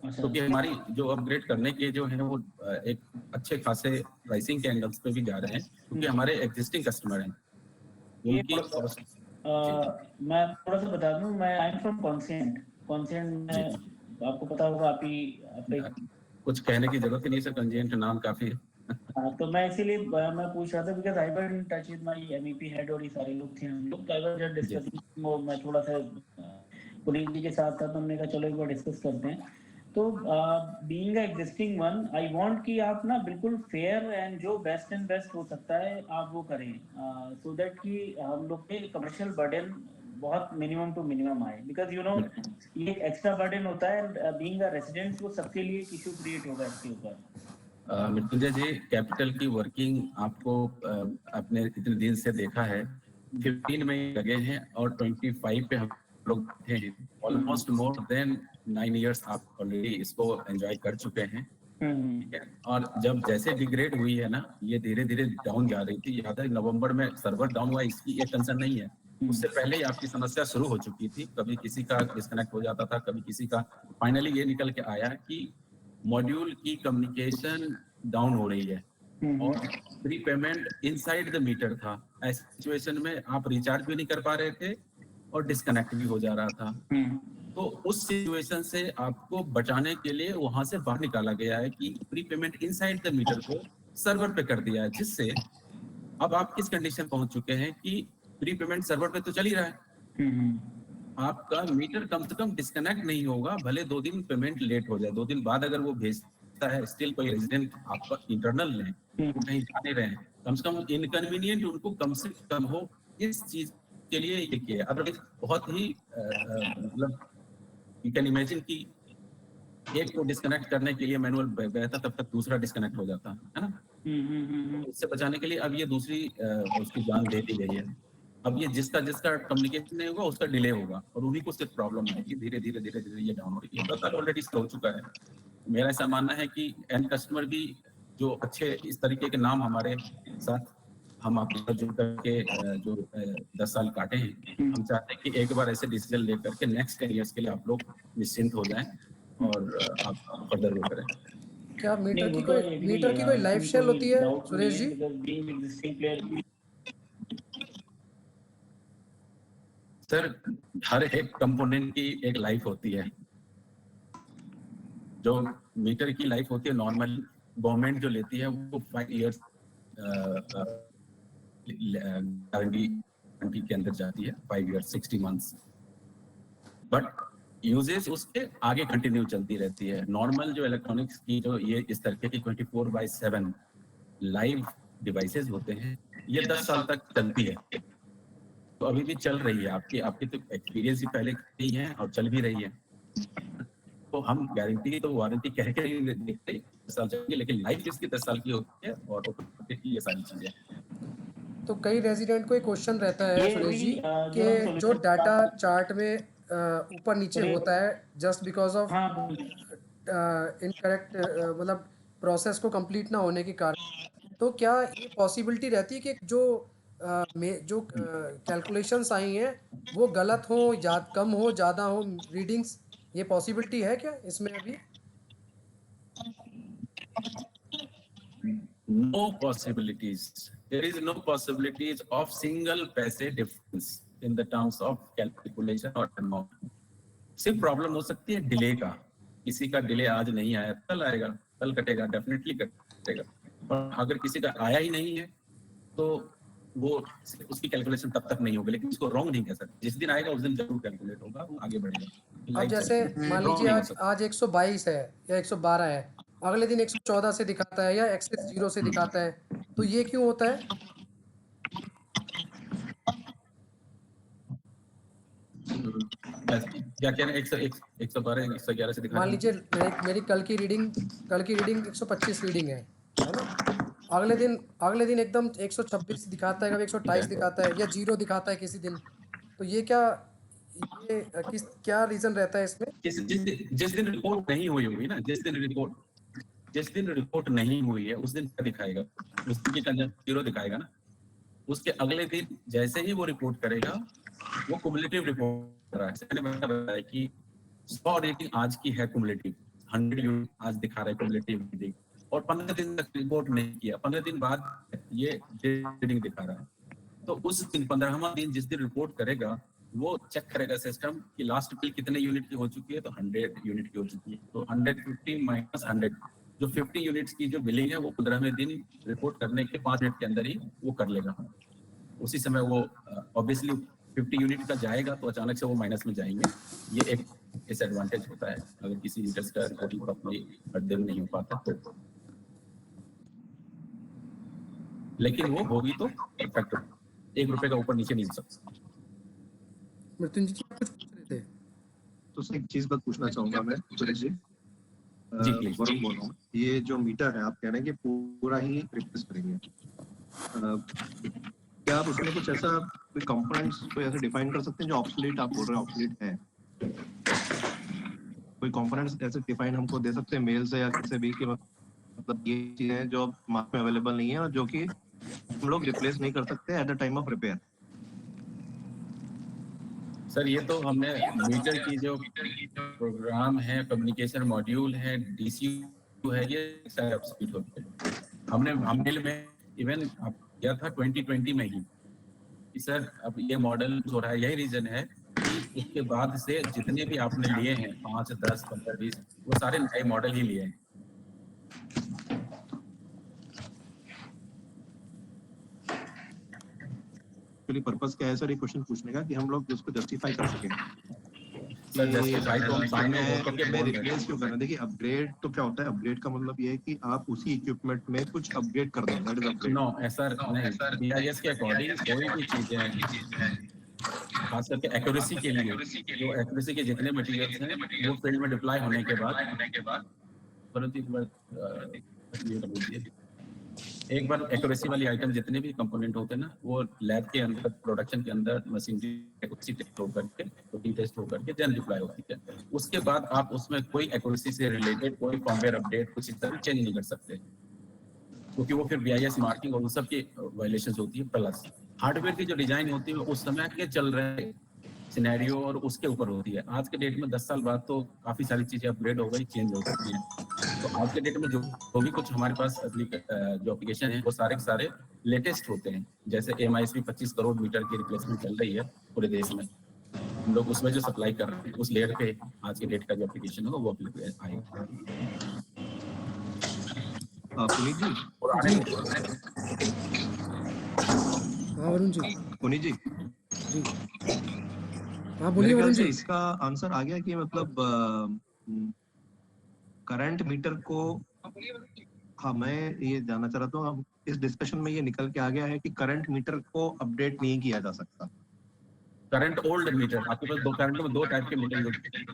[SPEAKER 2] क्योंकि हमारी जो अपग्रेड करने के जो है वो एक अच्छे खासे प्राइसिंग के एंगल्स पे भी जा रहे हैं, क्योंकि हमारे एग्जिस्टिंग कस्टमर हैं उनकी
[SPEAKER 7] मैं थोड़ा सा बता दूं, मैं आई एम फ्रॉम कॉन्सेंट में आपको पता होगा, आप
[SPEAKER 2] कुछ कहने की जरूरत ही नहीं सर, कंजेंट नाम काफी है।
[SPEAKER 7] तो मैं इसीलिए मैं पूछ रहा था because I was in touch with my MEP head और ये सारे लोग थे, हम लोग आई वाज जस्ट डिस्कसिंग। मैं थोड़ा सा पुनीत जी के साथ था, तो हमने कहा चलो एक बार डिस्कस करते हैं। तो being existing one, I want कि आप ना बिल्कुल फेयर एंड जो बेस्ट एंड बेस्ट हो सकता है आप वो करें, सो दैट कि हम लोग के कमर्शियल बर्डन बहुत मिनिमम टू मिनिमम आए। बिकॉज ये एक एक्स्ट्रा बर्डन होता है, बीइंग अ रेजिडेंट वो सबके लिए इशू क्रिएट होगा इसके ऊपर।
[SPEAKER 2] मृत्युंजय जी, कैपिटल की वर्किंग आपको अपने इतने दिन से देखा है, 15 में लगे हैं और 25 पे हम लोग बैठे हैं। ऑलमोस्ट मोर देन 9 इयर्स आप ऑलरेडी इसको एंजॉय कर चुके हैं। ठीक है। और जब जैसे डिग्रेड हुई है ना, ये धीरे धीरे डाउन जा रही थी, याद है नवंबर में सर्वर डाउन हुआ, इसकी ये कंसर्न नहीं है, उससे पहले ही आपकी समस्या शुरू हो चुकी थी, कभी किसी का डिस्कनेक्ट हो जाता था, कभी किसी का। फाइनली ये निकल के आया कि मॉड्यूल की कम्युनिकेशन डाउन हो रही है और prepayment inside the meter था। ऐसी सिचुएशन में आप रिचार्ज भी नहीं कर पा रहे थे और डिस्कनेक्ट भी हो जा रहा था। तो उस सिचुएशन से आपको बचाने के लिए वहां से बाहर निकाला गया है कि prepayment inside the meter को सर्वर पे कर दिया है, जिससे अब आप किस कंडीशन पहुंच चुके हैं कि प्री पेमेंट सर्वर पे तो चल ही रहा है, आपका मीटर कम से कम डिस्कनेक्ट नहीं होगा, भले 2 दिन पेमेंट लेट हो जाए, 2 दिन बाद अगर वो भेजता है, स्टिल कोई रेजिडेंट आपका इंटरनल है, कहीं जाने रहे हैं, कम से कम इनकन्वीनियंट उनको कम से कम हो, इस चीज के लिए ये किया। अदरवाइज बहुत ही मतलब यू कैन इमेजिन कि एक को डिस्कनेक्ट करने के लिए मैनुअल बहता, तब तक दूसरा डिस्कनेक्ट हो जाता है ना। तो इससे बचाने के लिए अब ये दूसरी उसकी जान दे दी गई है। अब ये जिसका कम्युनिकेशन नहीं होगा उसका डिले होगा, और उन्हीं को सिर्फ प्रॉब्लम है कि धीरे धीरे ये डाउन हो रही है। तो ऑलरेडी हो चुका है। मेरा ऐसा मानना है कि एंड कस्टमर भी जो अच्छे इस तरीके के नाम हमारे साथ हम आपके साथ जुड़ करके जो 10 साल काटे हैं, हम चाहते हैं कि एक बार ऐसे डिसीजन लेकर के नेक्स्ट 10 इयर्स के लिए आप लोग निश्चिंत हो जाएं और आप फर्दर वो करें।
[SPEAKER 1] क्या मीटर की कोई लाइफ शेल होती है सुरेश जी?
[SPEAKER 2] सर, हर एक कंपोनेंट की एक लाइफ होती है। जो मीटर की लाइफ होती है नॉर्मल गवर्नमेंट जो लेती है वो 5 इयर्स गारंटी के अंदर जाती है, 5 इयर्स 60 मंथ्स, बट यूजेस उसके आगे कंटिन्यू चलती रहती है। नॉर्मल जो इलेक्ट्रॉनिक्स की जो ये इस तरह की 24/7 लाइव डिवाइसेस होते हैं, ये 10 साल तक चलती है, तो अभी भी चल रही है। आपकी तो एक्सपीरियंस ही पहले ही है और चल भी रही है। तो हम गारंटी तो वारंटी कह के नहीं देखते 10 साल चलेंगे, लेकिन लाइफ इसकी 10 साल की होती है और ये सारी चीजें।
[SPEAKER 1] तो कई रेजिडेंट को एक क्वेश्चन रहता है सुरेश जी कि जो डाटा चार्ट में ऊपर नीचे होता है जस्ट बिकॉज ऑफ इनकरेक्ट मतलब प्रोसेस को कंप्लीट ना होने के कारण, तो क्या ये पॉसिबिलिटी रहती है कि जो कैलकुलेशंस आई हैं वो गलत हो, कम हो, ज़्यादा हो रीडिंग्स, ये पॉसिबिलिटी है क्या इसमें अभी?
[SPEAKER 2] No possibilities. There is no possibilities of single paise difference in the terms of calculation or amount. सिर्फ प्रॉब्लम हो सकती है डिले का, किसी का डिले आज नहीं आया, कल आएगा, कल कटेगा, डेफिनेटली कटेगा। और अगर किसी का आया ही नहीं है तो वो उसकी कैलकुलेशन तब तक नहीं होगी, लेकिन इसको रॉन्ग नहीं कह सकते। जिस दिन आएगा उस दिन जरूर कैलकुलेट होगा, वो आगे बढ़ेगा।
[SPEAKER 1] अब जैसे मान लीजिए आज 122 है या 112 है, अगले दिन 114 से दिखाता है या एक्सेस 0 से दिखाता है, तो ये क्यों होता है?
[SPEAKER 2] क्या कह रहे हैं? 112 111 से दिखा।
[SPEAKER 1] मान लीजिए मेरी कल की रीडिंग 125 रीडिंग है ना, अगले दिन एकदम 126 दिखाता है, कभी 128 दिखाता है या 0 दिखाता है किसी दिन, तो ये क्या रीजन रहता है इसमें?
[SPEAKER 2] जिस दिन रिपोर्ट नहीं हुई होगी ना, जिस दिन रिपोर्ट नहीं हुई है उस दिन क्या दिखाएगा? उस दिन 0 दिखाएगा ना, उसके अगले दिन जैसे ही वो रिपोर्ट करेगा वो कुमुलेटिव रिपोर्ट कर रहा है। मैंने बताया कि 100 रेटिंग आज की है कुमुलेटिव, 100 यूनिट आज दिखा रहा है कुमुलेटिव रेटिंग, और 15 दिन तक रिपोर्ट नहीं किया, 15 दिन बाद ये रीडिंग दिखा रहा है। तो उस दिन 15वां दिन जिस दिन रिपोर्ट करेगा वो चेक करेगा सिस्टम कि लास्ट बिल कितने यूनिट की हो चुकी है, तो 100 यूनिट की हो चुकी है, तो 150 माइनस 100 जो 50 यूनिट्स की जो बिलिंग है वो 15वें दिन रिपोर्ट करने के 5 मिनट के अंदर ही वो कर लेगा। उसी समय वो ऑब्वियसली 50 यूनिट का जाएगा तो अचानक से वो माइनस में जाएंगे। ये एक डिसएडवांटेज होता है अगर किसी यूनिट्स का रिपोर्टिंग प्रॉपर्ली हर दिन नहीं हो पाता तो, लेकिन वो होगी तो परफेक्ट, 1 रुपए का ऊपर नीचे नहीं हो सकता।
[SPEAKER 1] मृत्युंजय जी कुछ पूछ रहे थे?
[SPEAKER 6] तो एक चीज बात पूछना चाहूंगा मैं सुरेश जी।
[SPEAKER 2] प्लीज।
[SPEAKER 6] बोल रहा हूँ, ये जो मीटर है आप कह रहे हैं कि पूरा ही रिप्लेस करेंगे, क्या आप उसमें कुछ ऐसा कोई कंपोनेंट्स को ऐसे डिफाइन कर सकते हैं जो ऑब्सोलीट, आप बोल रहे हैं ऑब्सोलीट है, कोई कंपोनेंट्स ऐसे डिफाइन हमको दे सकते हैं मेल से या किसी भी कि मतलब ये चीजें जो मार्केट में अवेलेबल नहीं है और जो कि हम लोग रिप्लेस नहीं कर सकते at the time of repair.
[SPEAKER 2] Sir ये तो हमने मीटर की जो प्रोग्राम है, कम्युनिकेशन मॉड्यूल है, डीसीयू है, ये सारे अपस्पीड होते हैं। हमने में इवन किया था 2020 में ही कि सर अब ये मॉडल हो रहा है। यही रीजन है कि उसके बाद से जितने भी आपने लिए हैं 5, 10, 15, 20 वो सारे नए मॉडल ही लिए हैं।
[SPEAKER 6] एक्चुअली पर्पस क्या है सर ये क्वेश्चन पूछने का कि हम लोग उसको जस्टिफाई कर सकें
[SPEAKER 2] सर जस्टिफाई तो हम सामने होकर के
[SPEAKER 6] मैं
[SPEAKER 2] बोल रहे
[SPEAKER 6] रिप्लेस क्यों
[SPEAKER 2] हैं।
[SPEAKER 6] करना। देखिए अपग्रेड तो क्या होता है, अपग्रेड का मतलब ये है कि आप उसी इक्विपमेंट में कुछ अपग्रेड कर दें, दैट इज अपग्रेड।
[SPEAKER 2] नो ऐसा नहीं, बीआईएस के अकॉर्डिंग कोई भी चीजें खास करके एक्यूरेसी के लिए, जो एक्यूरेसी के जितने मटेरियल्स हैं वो फील्ड में डिप्लॉय होने के बाद परंतु एक बार एक्यूरेसी वाली आइटम जितने भी कंपोनेंट होते हैं ना, वो लैब के अंदर, प्रोडक्शन के अंदर मशीनरी एक्यूरेसी टेस्ट हो करके, तो टेस्ट हो करके देन डिप्लॉय होती है। उसके बाद आप उसमें कोई एक्यूरेसी से रिलेटेड कोई फॉर्मवेयर अपडेट कुछ इस तरह चेंज नहीं कर सकते, क्योंकि वो फिर बीआईएस मार्किंग और उन सब की वायलेशंस होती है। प्लस हार्डवेयर की जो डिजाइन होती है उस समय के चल रहे सिनेरियो और उसके ऊपर होती है। आज के डेट में 10 साल बाद तो काफी सारी चीजें अपग्रेड हो गई, चेंज हो चुकी हैं। तो आज के डेट में जो भी कुछ हमारे पास जो एप्लीकेशन है वो सारे के सारे लेटेस्ट होते हैं। जैसे एमआईएसपी 25 करोड़ मीटर की रिप्लेसमेंट चल रही है पूरे देश में, हम लोग उसमें जो सप्लाई कर रहे हैं उस लेयर पे आज के डेट का जो एप्लीकेशन होगा वो आएगा।
[SPEAKER 6] पुनीत जी,
[SPEAKER 1] हाँ वरुण जी।
[SPEAKER 6] पुनीत जी,
[SPEAKER 1] जी हाँ
[SPEAKER 6] मेरे
[SPEAKER 1] बोलिए
[SPEAKER 6] ख्याल
[SPEAKER 1] वरुण
[SPEAKER 6] से
[SPEAKER 1] जी।
[SPEAKER 6] इसका आंसर आ गया कि मतलब करंट मीटर को, हाँ मैं ये जानना चाह रहा था, अब इस डिस्कशन में ये निकल के आ गया है कि करंट मीटर को अपडेट नहीं किया जा सकता।
[SPEAKER 2] करंट ओल्ड मीटर, आपके पास करंट में दो टाइप के मीटर,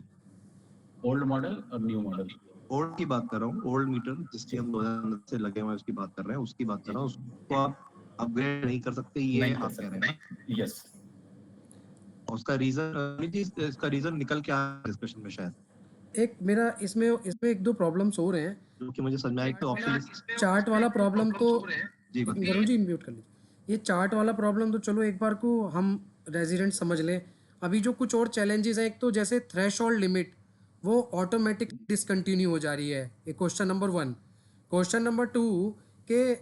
[SPEAKER 2] ओल्ड मॉडल और न्यू मॉडल।
[SPEAKER 6] ओल्ड की बात कर रहा हूँ, ओल्ड मीटर जिसकी हम 2009 से लगे हुए हैं उसकी बात कर रहे हैं, उसकी बात कर रहा हूँ। उसको आप अपग्रेड नहीं कर सकते, ये
[SPEAKER 2] नहीं
[SPEAKER 6] आप
[SPEAKER 2] कर
[SPEAKER 6] कह रहे
[SPEAKER 2] सकते,
[SPEAKER 6] हैं।
[SPEAKER 2] यस।
[SPEAKER 6] उसका रीजन, इसका रीजन निकल के आया डिस्कशन में शायद,
[SPEAKER 1] एक मेरा इसमें एक दो प्रॉब्लम्स हो रहे हैं।
[SPEAKER 6] जो कि मुझे समझ में आया कि ऑप्शन
[SPEAKER 1] चार्ट वाला प्रॉब्लम तो
[SPEAKER 6] जी बताइए।
[SPEAKER 1] वरुण जी म्यूट कर लीजिए। ये चार्ट वाला प्रॉब्लम तो चलो एक बार को हम रेजिडेंट समझ लें। अभी जो कुछ और चैलेंजेस हैं, एक तो जैसे थ्रेशोल्ड लिमिट वो ऑटोमेटिक डिसकंटिन्यू हो जा रही है, ये क्वेश्चन नंबर 1। क्वेश्चन नंबर 2 के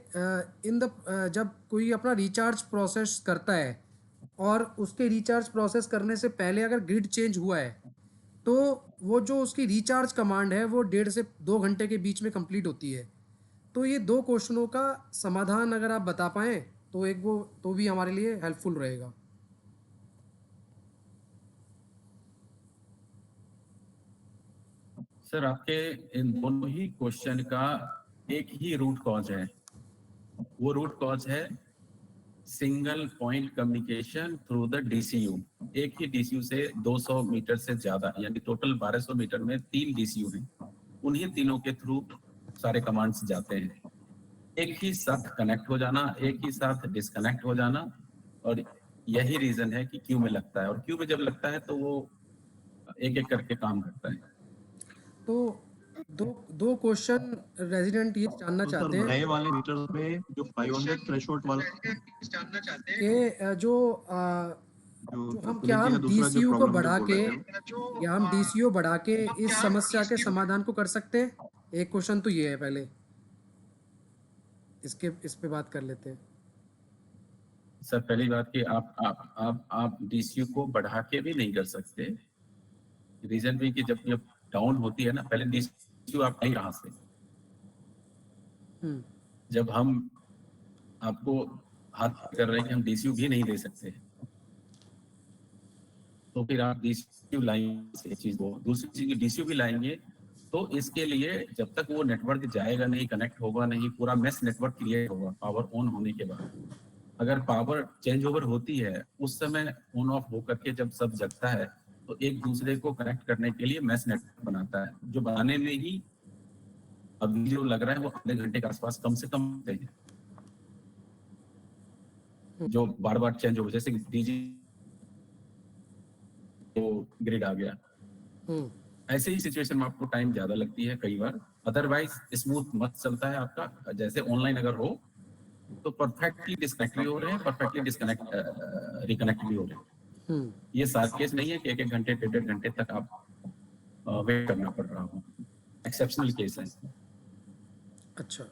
[SPEAKER 1] जब कोई अपना रिचार्ज प्रोसेस करता है और उसके रिचार्ज प्रोसेस करने से पहले अगर ग्रिड चेंज हुआ है तो वो जो उसकी रिचार्ज कमांड है वो 1.5 से 2 घंटे के बीच में कंप्लीट होती है। तो ये दो क्वेश्चनों का समाधान अगर आप बता पाएँ तो एक वो तो भी हमारे लिए हेल्पफुल रहेगा।
[SPEAKER 2] सर आपके इन दोनों ही क्वेश्चन का एक ही रूट कॉज है, वो रूट कॉज है single point communication through the DCU. एक ही डीसीयू से 200 मीटर से ज्यादा, यानी टोटल 1200 मीटर में 3 डीसीयू हैं, उन्हीं तीनों के थ्रू सारे कमांड्स जाते हैं। एक ही साथ कनेक्ट हो जाना, एक ही साथ डिस्कनेक्ट हो जाना, और यही रीजन है कि क्यू में लगता है। और क्यू में जब लगता है तो वो एक एक करके काम करता है।
[SPEAKER 1] तो दो क्वेश्चन रेजिडेंट ये जानना
[SPEAKER 6] तो
[SPEAKER 1] चाहते
[SPEAKER 6] सर
[SPEAKER 1] हैं
[SPEAKER 6] नए वाले मीटर में जो 500 थ्रेशोल्ड वाला
[SPEAKER 4] जानना चाहते हैं
[SPEAKER 1] कि जो क्या
[SPEAKER 6] पुनीत जी
[SPEAKER 1] हम
[SPEAKER 6] का दूसरा जो
[SPEAKER 1] डीसीयू को
[SPEAKER 6] प्रॉब्लम जो
[SPEAKER 1] बढ़ा
[SPEAKER 6] बोल
[SPEAKER 1] के,
[SPEAKER 6] रहे थे,
[SPEAKER 4] जो
[SPEAKER 1] या हम डीसीयू बढ़ा के इस
[SPEAKER 4] क्या
[SPEAKER 1] समस्या के
[SPEAKER 4] DCU
[SPEAKER 1] समाधान को कर सकते हैं? एक क्वेश्चन तो ये है, पहले इस पे बात कर लेते हैं।
[SPEAKER 2] सर पहली बात कि आप डीसीयू को बढ़ा के भी नहीं कर सकते। रीजन भी कि जब ये डाउन होती है ना, पहले डीसीयू आप नहीं कहाँ से, जब हम आपको हाथ कर रहे हैं कि हम डीसीयू भी नहीं दे सकते, तो फिर आप डीसीयू लाएंगे चीज को। दूसरी चीज डीसीयू भी लाएंगे तो इसके लिए जब तक वो नेटवर्क जाएगा नहीं, कनेक्ट होगा नहीं, पूरा मेश नेटवर्क क्रिएट होगा पावर ऑन होने के बाद। अगर पावर चेंज ओवर होती है उस समय ऑन ऑफ होकर के जब सब जगता है तो एक दूसरे को कनेक्ट करने के लिए मेश नेटवर्क बनाता है, जो बनाने में ही अभी जो लग रहा है वो आधे घंटे के आसपास कम से कम है, जो बार बार चेंज हो, जैसे डीजी तो ग्रिड आ गया, ऐसे ही सिचुएशन में आपको टाइम ज्यादा लगती है कई बार, अदरवाइज स्मूथ मत चलता है आपका। जैसे ऑनलाइन अगर हो तो परफेक्टली डिस्कनेक्ट भी हो रहे हैं, परफेक्टली डिस्कनेक्ट रिकनेक्ट भी हो रहे हैं। ये सारे केस नहीं है कि 1-1 घंटे 1.5 घंटे तक आप वेट करना पड़ रहा हो, एक्सेप्शनल केस है।
[SPEAKER 1] अच्छा,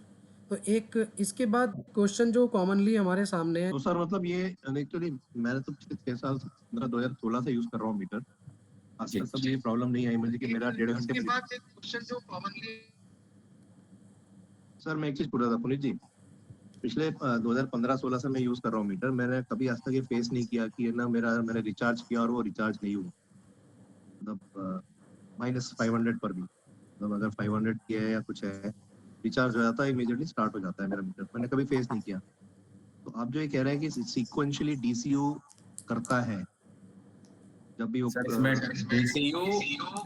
[SPEAKER 1] तो एक इसके बाद क्वेश्चन जो कॉमनली हमारे सामने है,
[SPEAKER 6] तो सर मतलब ये एक्चुअली मैंने तो पिछले 6 साल से 2016 से यूज कर रहा हूँ मीटर। आज
[SPEAKER 2] जी।
[SPEAKER 6] तक कभी ये प्रॉब्लम नहीं आई मुझे कि मेरा 1.5 घंटे
[SPEAKER 4] इसके बाद एक क्वेश्चन जो कॉमनली
[SPEAKER 6] सर मैं एक चीज पूछ रहा था पुनीत जी, पिछले 2015-16 से मैं यूज कर रहा हूँ मीटर। मैंने कभी आज तक ये फेस नहीं किया कि ना मैंने रिचार्ज किया और वो रिचार्ज नहीं हुआ, मतलब -500 पर भी, मतलब अगर 500 किया है या कुछ है, रिचार्ज हो जाता है, इमीडिएटली स्टार्ट हो जाता है मेरा मीटर। मैंने कभी फेस नहीं किया। तो आप जो ये कह रहे हैं कि सीक्वेंशियली डीसीयू करता है जब भी वो
[SPEAKER 2] सर इसमें डीसीयू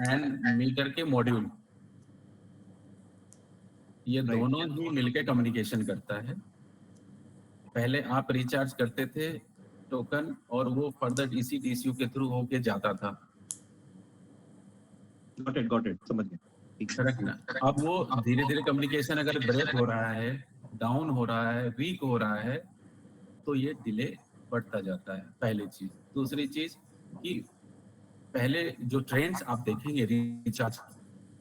[SPEAKER 2] एंड मीटर के मॉड्यूल, ये दोनों ही मिलकर कम्युनिकेशन करता है। पहले आप रिचार्ज करते थे टोकन और वो फर्दर डीसी डीसीयू के थ्रू होके जाता था,
[SPEAKER 6] गॉट इट समझ गया।
[SPEAKER 2] करेक्ट ना? अब वो धीरे धीरे कम्युनिकेशन अगर ब्रेक हो रहा है, डाउन हो रहा है, वीक हो रहा है, तो ये डिले बढ़ता जाता है, पहली चीज। दूसरी चीज कि पहले जो ट्रेंड्स आप देखेंगे रिचार्ज,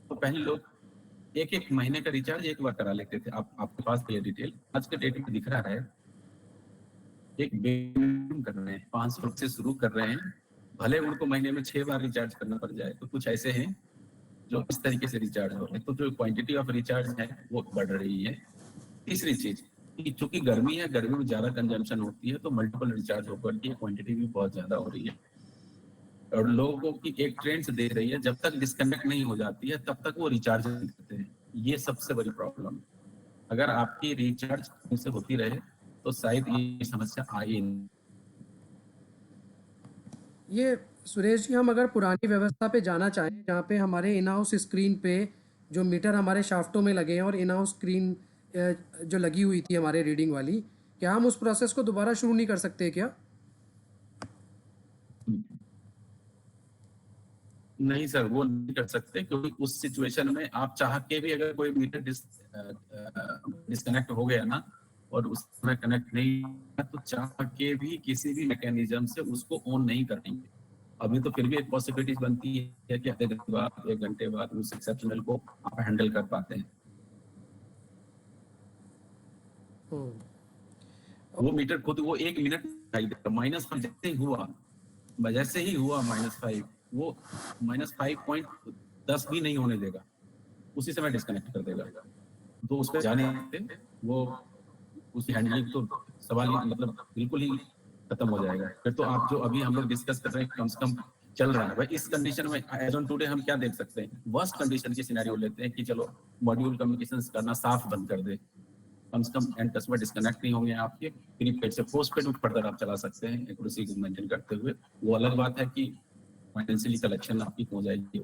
[SPEAKER 2] तो पहले लोग 1-1 महीने का रिचार्ज एक बार करा लेते थे। आपके पास ये डिटेल आज के डेट में दिख रहा है, एक बेम कर रहे हैं, 500 रुपए से शुरू कर रहे हैं, भले उनको महीने में 6 बार रिचार्ज करना पड़ जाए। तो कुछ ऐसे हैं जो इस तरीके से रिचार्ज हो रहे हैं, तो जो क्वांटिटी ऑफ रिचार्ज है वो बढ़ रही है। तीसरी चीज कि चूंकि गर्मी है, गर्मी में ज्यादा कंजम्पशन होती है, तो मल्टीपल रिचार्ज होकर की क्वांटिटी भी बहुत ज्यादा हो रही है और लोगों की एक ट्रेंड से दे रही है, जब तक डिस्कनेक्ट नहीं हो जाती है तब तक वो रिचार्ज नहीं करते हैं। ये सबसे बड़ी प्रॉब्लम है। अगर आपकी रिचार्ज से होती रहे तो शायद ये समस्या आई नहीं।
[SPEAKER 1] ये सुरेश जी, हम अगर पुरानी व्यवस्था पे जाना चाहें जहाँ पे हमारे इन हाउस स्क्रीन पे जो मीटर हमारे शाफ्टों में लगे हैं और इन हाउस स्क्रीन जो लगी हुई थी हमारे रीडिंग वाली, क्या हम उस प्रोसेस को दोबारा शुरू नहीं कर सकते क्या?
[SPEAKER 2] नहीं सर, वो नहीं कर सकते, क्योंकि उस सिचुएशन में आप चाह के भी अगर कोई मीटर डिस्कनेक्ट हो गया ना और उसमें कनेक्ट नहीं है, तो चाह के भी किसी भी मैकेनिज्म से उसको ऑन नहीं करेंगे। अभी तो फिर भी एक पॉसिबिलिटीज बनती है कि आधे घंटे बाद 1 घंटे बाद उस एक्सेप्शनल को आप हैंडल कर पाते हैं। वो मीटर खुद वो 1 मिनट -5 जैसे ही हुआ -5, वो -5.10 भी नहीं होने देगा, उसी समय डिस्कनेक्ट कर देगा। तो उस पर जाने से वो उसकी हैंडलिंग तो सवाल ही मतलब बिल्कुल ही खत्म हो जाएगा। फिर तो आप जो अभी हम लोग डिस्कस कर रहे हैं कम से कम चल रहा है भाई। इस कंडीशन में एज ऑन टुडे हम क्या देख सकते हैं, वर्स्ट कंडीशन की सिनेरियो लेते हैं कि चलो मॉड्यूल कम्युनिकेशन करना साफ बंद कर दे, कम से कम एंड कस्टमर डिस्कनेक्ट नहीं होंगे आपके, प्रीपेड से पोस्टपेड में फर्दर आप चला सकते हैं एक्यूरेसी को मेंटेन करते हुए। वो अलग बात है कि फाइनेंशियली कलेक्शन आपकी हो जाएगी,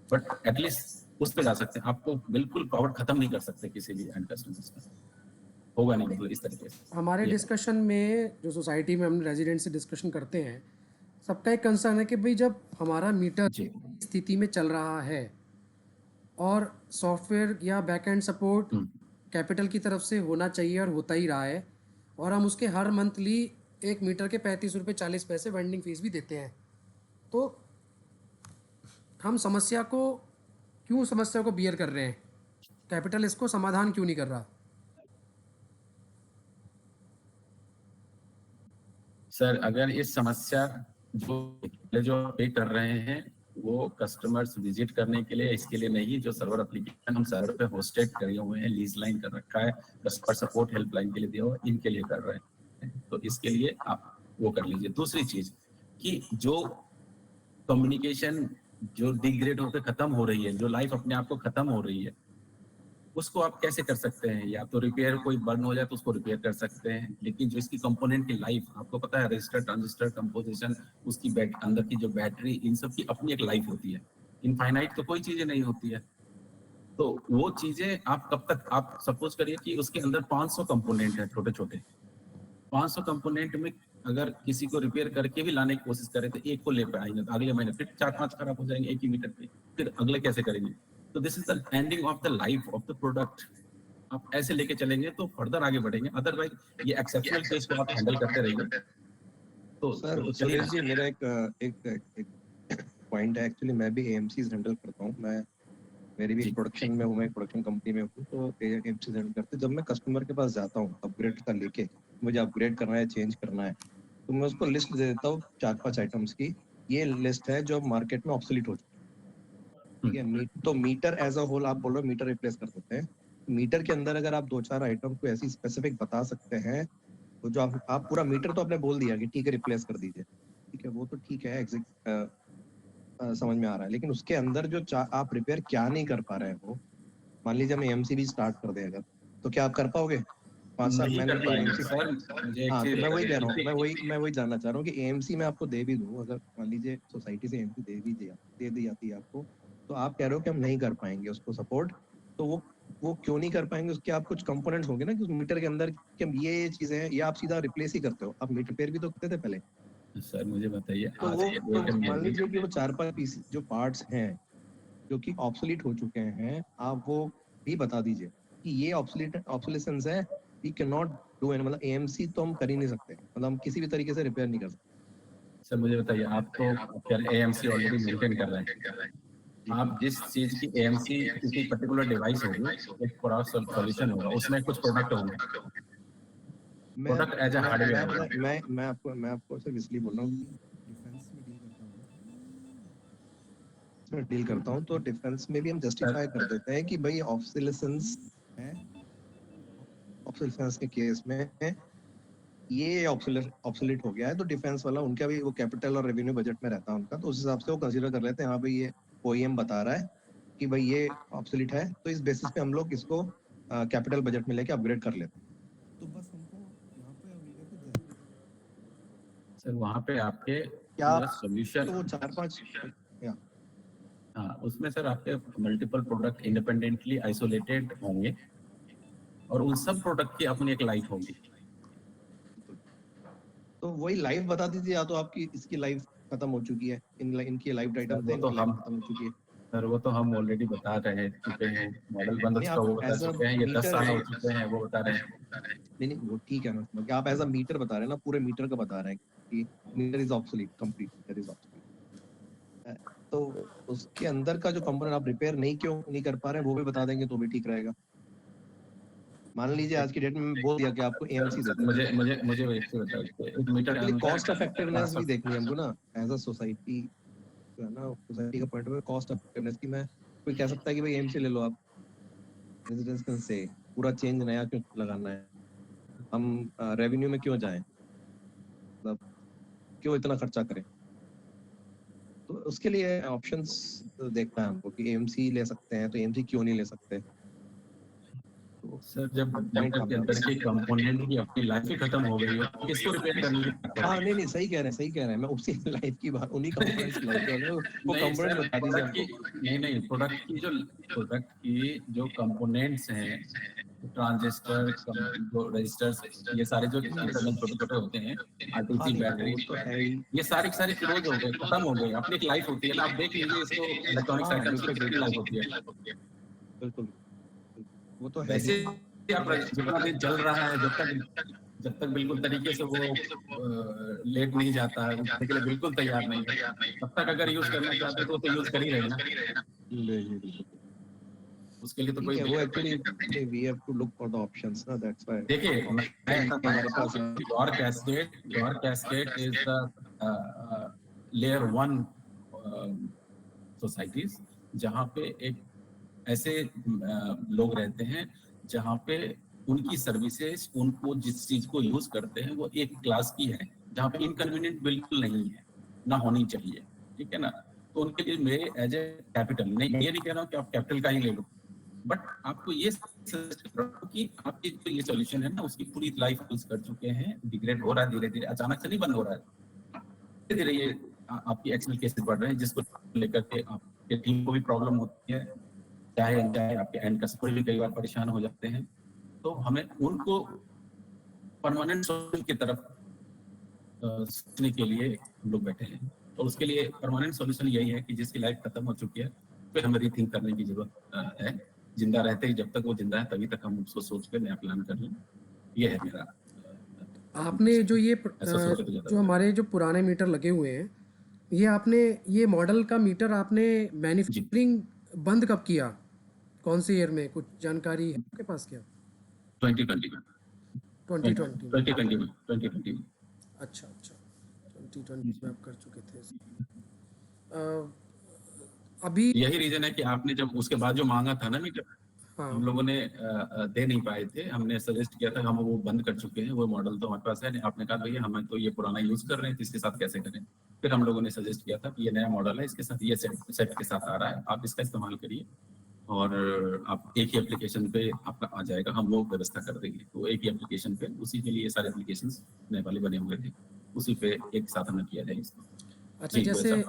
[SPEAKER 2] बट एटलीस्ट उस पे जा सकते हैं। आपको बिल्कुल पावर खत्म नहीं कर सकते किसी भी एंड कस्टमर का, होगा नहीं मतलब इस तरीके से।
[SPEAKER 1] हमारे डिस्कशन में जो सोसाइटी में हम रेजिडेंट से डिस्कशन करते हैं, सबका एक कंसर्न है कि भाई जब हमारा मीटर
[SPEAKER 2] जी
[SPEAKER 1] स्थिति में चल रहा है और सॉफ्टवेयर या बैकएंड सपोर्ट कैपिटल की तरफ से होना चाहिए और होता ही रहा है, और हम उसके हर मंथली एक मीटर के 35 रुपये 40 पैसे वेंडिंग फीस भी देते हैं, तो हम समस्या को बियर कर रहे हैं? कैपिटल इसको समाधान क्यों नहीं कर रहा?
[SPEAKER 2] सर, अगर इस समस्या जो पे कर रहे हैं वो कस्टमर्स विजिट करने के लिए, इसके लिए नहीं, जो सर्वर एप्लीकेशन हम सर्वर पे होस्टेड करे हुए हैं, लीज लाइन कर रखा है, कस्टमर सपोर्ट हेल्पलाइन के लिए दिया हुआ, इनके लिए कर रहे हैं, तो इसके लिए आप वो कर लीजिए। दूसरी चीज कि जो कम्युनिकेशन जो डिग्रेड होकर खत्म हो रही है, जो लाइफ अपने आप को खत्म हो रही है, उसको आप कैसे कर सकते हैं? या तो रिपेयर, कोई बर्न हो जाए तो उसको रिपेयर कर सकते हैं, लेकिन जो इसकी कंपोनेंट की लाइफ, आपको पता है रजिस्टर, ट्रांजिस्टर, कंपोजिशन, उसकी अंदर की जो बैटरी, इन सब की अपनी एक लाइफ होती है। इनफाइनाइट तो कोई चीजें नहीं होती है। तो वो चीजें आप कब तक, आप सपोज करिए कि उसके अंदर 500 कंपोनेंट है छोटे छोटे, 500 कंपोनेंट में अगर किसी को रिपेयर करके भी लाने की कोशिश करें तो एक को ले पाएंगे, तो अगले महीने फिर 4-5 खराब हो जाएंगे एक ही मीटर पे, फिर अगले कैसे करेंगे? तो this is the ending of the life of the product. आप ऐसे लेके चलेंगे तो फर्दर आगे बढ़ेंगे, अदरवाइज ये एक्सेप्शनल केस को आप हैंडल करते रहिए। तो
[SPEAKER 6] सर
[SPEAKER 2] चलिए
[SPEAKER 6] सुरेश जी, मेरा एक पॉइंट है। एक्चुअली मैं भी एएमसीज हैंडल करता हूँ। मैं मेरी भी
[SPEAKER 2] जी।
[SPEAKER 6] प्रोडक्शन में हूँ, मैं प्रोडक्शन कंपनी में हूँ, तो एएमसीज हैंडल करते। जब मैं कस्टमर के पास जाता हूँ अपग्रेड का लेके, मुझे अपग्रेड करना है, चेंज करना है, तो मैं उसको लिस्ट दे देता हूँ 4-5 आइटम्स की। ये लिस्ट है जो मार्केट में ऑब्सोलीट हो चुकी है, ठीक है। तो मीटर एज अ होल आप बोल रहे हो मीटर रिप्लेस कर देते हैं। मीटर के अंदर अगर आप 2-4 आइटम को ऐसी स्पेसिफिक बता सकते हैं, तो जो आप पूरा मीटर तो आपने बोल दिया कि ठीक है रिप्लेस कर दीजिए, ठीक है, वो तो ठीक है, समझ में आ रहा है। लेकिन उसके अंदर जो आप रिपेयर क्या नहीं कर पा रहे हो, मान लीजिए हम एएमसी भी स्टार्ट कर दें अगर, तो क्या आप कर पाओगे 5 साल
[SPEAKER 2] नहीं
[SPEAKER 6] मान
[SPEAKER 2] कर
[SPEAKER 6] लीजिए
[SPEAKER 2] पाएंगे
[SPEAKER 6] एएमसी?
[SPEAKER 2] सर। मुझे एक
[SPEAKER 6] हाँ,
[SPEAKER 2] चीज
[SPEAKER 6] तो मैं वही कह रहा हूँ,
[SPEAKER 2] बताइए,
[SPEAKER 6] मैं वही जानना चाह रहा हूँ कि एएमसी में आपको दे भी दूँ, अगर मान लीजिए सोसाइटी से एएमसी दे दी जाती है आपको, तो आप कह रहे हो कि हम नहीं कर पाएंगे उसको सपोर्ट, तो वो क्यों नहीं कर पाएंगे? उसके आप कुछ कंपोनेंट्स होंगे ना कि उस मीटर के अंदर कि हम ये चीजें हैं, ये आप सीधा रिप्लेस ही करते हो, आप मीटर रिपेयर भी तो करते थे पहले।
[SPEAKER 2] सर मुझे बताइए
[SPEAKER 6] तो
[SPEAKER 2] आज
[SPEAKER 6] वो
[SPEAKER 2] के
[SPEAKER 6] तो
[SPEAKER 2] डेट
[SPEAKER 6] मान
[SPEAKER 2] में
[SPEAKER 6] लीजिए कि वो 4-5 पीस जो पार्ट्स हैं जो कि ऑब्सोलीट हो चुके हैं, आप वो भी बता दीजिए कि ये ऑब्सोलेसेंस है, we can not do any, मतलब एएमसी तो हम कर ही नहीं सकते, मतलब हम किसी भी तरीके से रिपेयर नहीं कर सकते।
[SPEAKER 2] सर मुझे बताइए, आप तो क्या एएमसी ऑलरेडी मेंटेन कर रहे हैं, आप जिस चीज की एएमसी किसी पर्टिकुलर डिवाइस होगी, एक पूरा सॉल्यूशन होगा, उसमें कुछ प्रोडक्ट होंगे,
[SPEAKER 6] मैं
[SPEAKER 2] प्रोडक्ट एज ए
[SPEAKER 6] मैं
[SPEAKER 2] हार्डवेयर
[SPEAKER 6] मैं
[SPEAKER 2] होगा।
[SPEAKER 6] मैं आपको सिर्फ इसलिए बोल रहा हूँ कि डिफेंस में डील करता हूँ, तो डिफेंस में भी हम जस्टिफाई कर देते हैं कि भाई ऑब्सोलेसेंस है, ऑब्सोलेसेंस के केस में ये ऑब्सोलेट हो गया है, तो डिफेंस वाला उनका भी वो कैपिटल और रेवेन्यू बजट में रहता है उनका, तो उस हिसाब से वो कंसीडर कर लेते हैं, हाँ भाई ये ओईएम बता रहा है कि भाई ये ऑब्सोलेट है, तो इस बेसिस पे हम लोग इसको कैपिटल बजट में लेके अपग्रेड कर लेते हैं। तो बस हमको यहाँ पे
[SPEAKER 2] सर वहाँ पे आपके
[SPEAKER 6] क्या
[SPEAKER 2] पूरा सोल्यूशन,
[SPEAKER 6] तो वो 4-5 या
[SPEAKER 2] हाँ उसमें सर आपके मल्टीपल प्रोडक्ट इंडिपेंडेंटली आइसोलेटेड होंगे और उन सब प्रोडक्ट की अपनी एक लाइफ होगी।
[SPEAKER 6] तो वही लाइफ बता दीजिए, या तो आपकी इसकी लाइफ खत्म हो चुकी है, इनकी लाइफ
[SPEAKER 2] सर
[SPEAKER 6] आइटम थे,
[SPEAKER 2] वो तो
[SPEAKER 6] इनकी लाइफ
[SPEAKER 2] हम
[SPEAKER 6] खत्म हो चुकी है।
[SPEAKER 2] सर वो तो हम ऑलरेडी बता रहे चुके हैं, मॉडल बन
[SPEAKER 6] नहीं,
[SPEAKER 2] चुका
[SPEAKER 6] आप
[SPEAKER 2] वो बता
[SPEAKER 6] एज अ
[SPEAKER 2] चुके हैं, ये 10
[SPEAKER 6] मीटर,
[SPEAKER 2] साल हो चुके हैं वो बता रहे हैं।
[SPEAKER 6] नहीं वो ठीक है ना, मतलब कि आप एज अ मीटर बता रहे हैं ना, पूरे मीटर का बता रहे हैं कि meter is obsolete, complete meter is obsolete, तो उसके अंदर का जो कंपोनेंट आप रिपेयर क्यों नहीं कर पा रहे हैं वो भी बता देंगे तो भी ठीक रहेगा। मान लीजिए आज की डेट में मैं बोल दिया कि आपको एएमसी
[SPEAKER 2] सर
[SPEAKER 6] देता है,
[SPEAKER 2] मुझे मुझे मुझे एक चीज बताइए, एक मीटर के
[SPEAKER 6] एक्चुअली
[SPEAKER 2] अंदर
[SPEAKER 6] कॉस्ट इफेक्टिवनेस भी देखनी है हमको ना, एज अ सोसाइटी, है ना, सोसाइटी का point of view cost effectiveness की। मैं कोई कह सकता है कि भाई एएमसी ले लो आप, रेजिडेंस से पूरा चेंज नया क्यों लगाना है, हम रेवेन्यू में क्यों जाएं, मतलब क्यों इतना खर्चा करें। तो उसके लिए ऑप्शंस देखना है हमको कि एएमसी ले सकते हैं तो एएमसी क्यों नहीं ले सकते, तो
[SPEAKER 2] सर जब
[SPEAKER 6] पॉइंट
[SPEAKER 2] मीटर के अंदर की कंपोनेंट की अपनी लाइफ ही खत्म हो गई हो, किसको रिपेयर करने की बात
[SPEAKER 6] हाँ,
[SPEAKER 2] करें?
[SPEAKER 6] नहीं सही कह रहे हैं, सही कह रहे हैं, मैं उसी लाइफ की बात, उन्हीं कंपोनेंट्स की लाइफ की बात, वो
[SPEAKER 2] नहीं
[SPEAKER 6] कंपोनेंट
[SPEAKER 2] सर,
[SPEAKER 6] बता दीजिए
[SPEAKER 2] प्रोडक्ट
[SPEAKER 6] हमको।
[SPEAKER 2] की नहीं प्रोडक्ट की जो कंपोनेंट्स हैं, ट्रांजिस्टर, जो रजिस्टर्स, ये सारे जो इंटरनल छोटे छोटे होते हैं,
[SPEAKER 6] हाँ
[SPEAKER 2] आरटीसी
[SPEAKER 6] नहीं
[SPEAKER 2] बैटरी,
[SPEAKER 6] वो तो है ही,
[SPEAKER 2] ये सारे के सारे क्लोज हो गए, खत्म हो गए, अपनी एक लाइफ होती है ना, आप देख लीजिए इसको, इलेक्ट्रॉनिक्स
[SPEAKER 6] हाँ
[SPEAKER 2] आइटम्स की
[SPEAKER 6] बिल्कुल
[SPEAKER 2] कितनी
[SPEAKER 6] बिल्कुल
[SPEAKER 2] लाइफ होती है।
[SPEAKER 6] बिल्कुल, वो तो है ही।
[SPEAKER 2] वैसे आप जितना दिन चल रहा है, जब तक बिल्कुल तरीके से वो लेट नहीं जाता है, उठने के लिए बिल्कुल तैयार नहीं है, तब तक अगर यूज करना चाहते हैं तो यूज कर ही रहे ना,
[SPEAKER 6] बिल्कुल
[SPEAKER 2] उसके लिए तो
[SPEAKER 6] ठीक
[SPEAKER 2] कोई
[SPEAKER 6] है, वो
[SPEAKER 2] दिक्कत नहीं
[SPEAKER 6] एक्चुअली
[SPEAKER 2] है।
[SPEAKER 6] We have to look for the options ना, दैट्स व्हाई
[SPEAKER 2] देखिए मैं
[SPEAKER 6] हमारे पास
[SPEAKER 2] Gaur cascade is the layer 1 societies, जहाँ पे एक ऐसे लोग रहते हैं जहाँ पे उनकी सर्विसेज, उनको जिस चीज को यूज करते हैं वो एक क्लास की है, जहाँ पे इनकन्वीनियंट बिल्कुल नहीं है, ना होनी चाहिए, ठीक है ना। तो उनके लिए मेरे एज ए कैपिटल, नहीं मैं ये नहीं कह रहा हूँ कि आप कैपिटल का ही ले लो, बट आपको ये suggest कर रहा हूं कि आपकी जो ये सॉल्यूशन है ना, उसकी पूरी लाइफ यूज कर चुके हैं, डिग्रेड हो रहा है धीरे धीरे, अचानक से नहीं बंद हो रहा है, धीरे धीरे ये आपकी एक्सेल केसेस बढ़ रहे हैं, जिसको लेकर के आपके टीम को भी प्रॉब्लम होती है, चाहे चाहे आपके एंड कस्टमर भी कई बार परेशान हो जाते हैं। तो हमें उनको परमानेंट सॉल्यूशन की तरफ सोचने के लिए हम लोग बैठे हैं। तो उसके लिए परमानेंट सॉल्यूशन यही है कि जिसकी लाइफ खत्म हो चुकी है फिर हमें रीथिंक करने की जरूरत है। जिंदा रहते ही जब तक वो जिंदा है तभी तक हम उसको सोच के नया प्लान कर लें। ये है मेरा
[SPEAKER 1] आपने जो ये
[SPEAKER 2] ऐसा सोच के तो
[SPEAKER 1] जो हमारे जो पुराने मीटर लगे हुए हैं, ये आपने ये मॉडल का मीटर आपने मैन्युफैक्चरिंग बंद कब किया, कौन से ईयर में, कुछ जानकारी है आपके पास क्या?
[SPEAKER 2] 2020 में
[SPEAKER 1] 2020 में।
[SPEAKER 2] 2020 में
[SPEAKER 1] अच्छा 2020 में आप कर चुके थे। अभी
[SPEAKER 2] यही रीजन है कि आपने जब उसके बाद जो मांगा था ना मीटर,
[SPEAKER 1] हाँ
[SPEAKER 2] हम लोगों ने दे नहीं पाए थे। हमने सजेस्ट किया था, हम वो बंद कर चुके हैं, वो मॉडल तो हमारे पास है नहीं। आपने कहा भैया हमें तो ये पुराना यूज कर रहे हैं, तो इसके साथ कैसे करें। फिर हम लोगों ने सजेस्ट किया था कि ये नया मॉडल है, इसके साथ ये सेट के साथ आ रहा है, आप इसका इस्तेमाल करिए और आप एक ही एप्लीकेशन पे आपका आ जाएगा, हम वो व्यवस्था कर देंगे। तो एक ही एप्लीकेशन पे, उसी के लिए सारे एप्लीकेशन नए वाले बने हुए थे, उसी पे एक साथ हमें किया जाए इसको।
[SPEAKER 1] अच्छा जैसे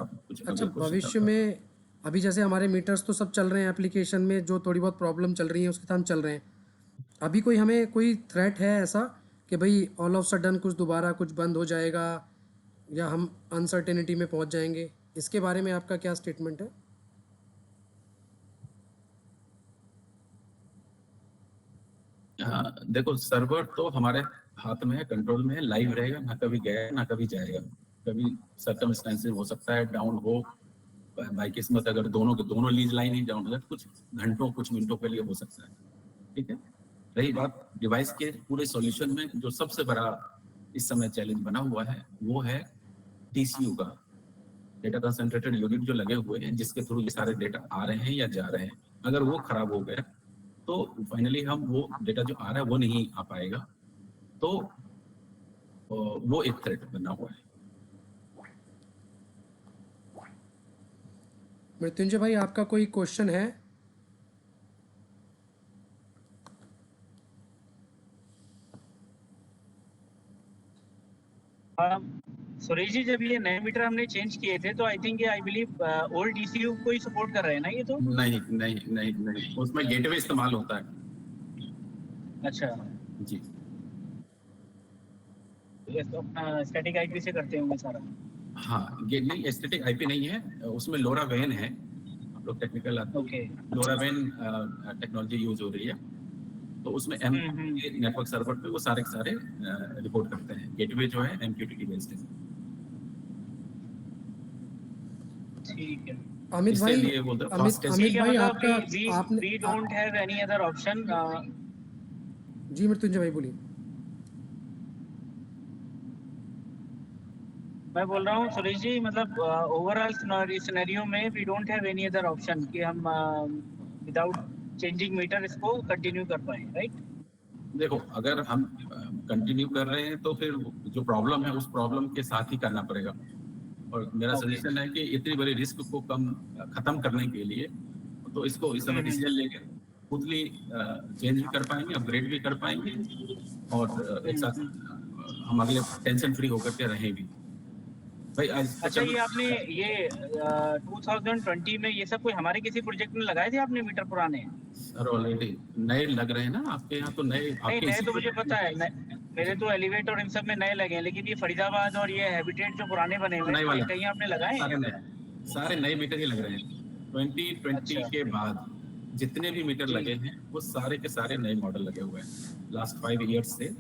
[SPEAKER 1] अच्छा भविष्य में अभी जैसे हमारे मीटर्स तो सब चल रहे हैं एप्लीकेशन में, जो थोड़ी बहुत प्रॉब्लम चल रही है उसके साथ हम चल रहे हैं। अभी कोई हमें कोई थ्रेट है ऐसा कि भाई ऑल ऑफ सडन कुछ दोबारा कुछ बंद हो जाएगा या हम अनसर्टेनिटी में पहुंच जाएंगे, इसके बारे में आपका क्या स्टेटमेंट है?
[SPEAKER 2] देखो सर्वर तो हमारे हाथ में है, कंट्रोल में है, लाइव रहेगा, ना कभी गया ना कभी जाएगा। कभी सर्कमस्टेंसेस हो सकता है डाउन हो बाई किस्मत, अगर दोनों लीज लाइन ही डाउन हो, कुछ घंटों कुछ मिनटों के लिए हो सकता है। ठीक है, रही बात डिवाइस के पूरे सॉल्यूशन में जो सबसे बड़ा इस समय चैलेंज बना हुआ है वो है टीसीयू का, डेटा कंसंट्रेटेड यूनिट जो लगे हुए हैं, जिसके थ्रू ये सारे डेटा आ रहे हैं या जा रहे हैं। अगर वो खराब हो गया तो फाइनली हम वो डेटा जो आ रहा है वो नहीं आ पाएगा, तो वो एक थ्रेट बना हुआ है।
[SPEAKER 1] मृत्युंजय भाई आपका कोई क्वेश्चन है?
[SPEAKER 7] सुरेश जी, जब ये नए मीटर हमने चेंज किए थे तो I think I believe old DCU को ही सपोर्ट कर रहे हैं ना ये तो?
[SPEAKER 2] नहीं नहीं नहीं नहीं, उसमें गेटवे इस्तेमाल होता है।
[SPEAKER 7] अच्छा
[SPEAKER 2] जी,
[SPEAKER 7] तो अपना स्टैटिक आईपी से करते होंगे सारा?
[SPEAKER 2] हाँ, ये नहीं एस्थेटिक आईपी नहीं है, उसमें लोरा वेन है। आप लोग टेक्निकल आते
[SPEAKER 7] ओके।
[SPEAKER 2] हैं, लोरा वेन टेक्नोलॉजी यूज हो रही है, तो उसमें नेटवर्क सर्वर पे वो सारे के सारे रिपोर्ट करते हैं। गेटवे जो है MQTT बेस्ड है।
[SPEAKER 7] ठीक है।
[SPEAKER 1] अमित भाई
[SPEAKER 2] इसलिए बोलते हैं
[SPEAKER 1] अमित
[SPEAKER 2] fastest-
[SPEAKER 1] अमित भाई
[SPEAKER 7] मतलब
[SPEAKER 1] आपका आपने
[SPEAKER 7] we don't have any other option.
[SPEAKER 1] जी मृत्युंजय भाई बोलिए।
[SPEAKER 7] मैं बोल रहा हूँ सुरेश जी, मतलब ओवरऑल सिनेरियो में we don't have any other option कि हम विदाउट चेंजिंग मीटर इसको कंटिन्यू कर पाए, राइट?
[SPEAKER 2] देखो अगर हम कंटिन्यू कर रहे हैं तो फिर जो प्रॉब्लम है उस प्रॉब्लम के साथ ही करना पड़ेगा। और मेरा सजेशन है कि इतनी बड़ी रिस्क को खत्म करने के लिए तो इसको इस समय डिसीजन लेके खुदली चेंज भी कर पाएंगे, अपग्रेड भी कर पाएंगे और एक साथ हम अगले टेंशन फ्री होकर के रहें भी भाई।
[SPEAKER 7] अच्छा ये आपने ये 2020 में ये सब कोई हमारे किसी प्रोजेक्ट में लगाए थे आपने मीटर पुराने?
[SPEAKER 2] सर ऑलरेडी नए लग रहे हैं ना आपके यहाँ, तो नए
[SPEAKER 7] नहीं, नए तो मुझे पता है, मेरे तो एलिवेट और इन सब में नए लगे हैं, लेकिन ये फरीदाबाद और ये हैबिटेट जो पुराने बने हुए हैं कहीं आपने लगाए हैं?
[SPEAKER 2] सारे नए मीटर ही लग रहे हैं। 2020 के बाद जितने भी मीटर लगे हैं वो सारे के सारे नए मॉडल लगे हुए हैं। लास्ट 5 इयर्स से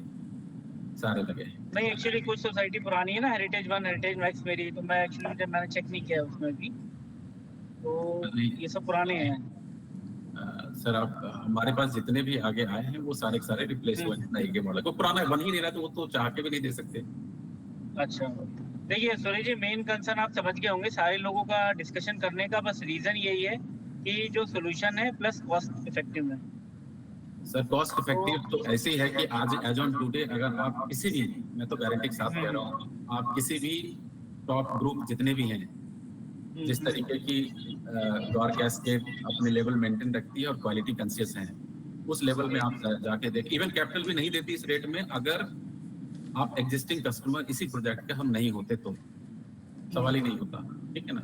[SPEAKER 2] सारे लगे हैं।
[SPEAKER 7] नहीं एक्चुअली कुछ सोसाइटी पुरानी है ना, हेरिटेज 1 हेरिटेज मैक्स मेरी, तो मैं एक्चुअली जब मैंने चेक नहीं किया उसमें भी, तो ये सब पुराने हैं।
[SPEAKER 2] सर आप हमारे पास जितने भी आगे आए हैं वो सारे के सारे रिप्लेस हुए हैं नए के मॉडल। कोई पुराना बन ही नहीं रहा तो वो तो चाह के भी नहीं दे सकते।
[SPEAKER 7] अच्छा देखिए सुरेश जी, मेन कंसर्न आप समझ गए होंगे, सारे लोगों का डिस्कशन करने का बस रीजन यही है कि जो सोल्यूशन है प्लस कॉस्ट इफेक्टिव है।
[SPEAKER 2] सर कॉस्ट इफेक्टिव तो ऐसे ही है कि आज एज ऑन टुडे अगर आप किसी भी, मैं तो गारंटी के साथ कह रहा हूँ, आप किसी भी टॉप ग्रुप जितने भी हैं, जिस तरीके की गौर कैस्केड अपने लेवल मेंटेन रखती है और क्वालिटी कॉन्शियस है, उस लेवल में आप जाके देख, इवन कैपिटल भी नहीं देती इस रेट में। अगर आप एग्जिस्टिंग कस्टमर इसी प्रोजेक्ट के हम नहीं होते तो सवाल ही नहीं होता, ठीक है ना,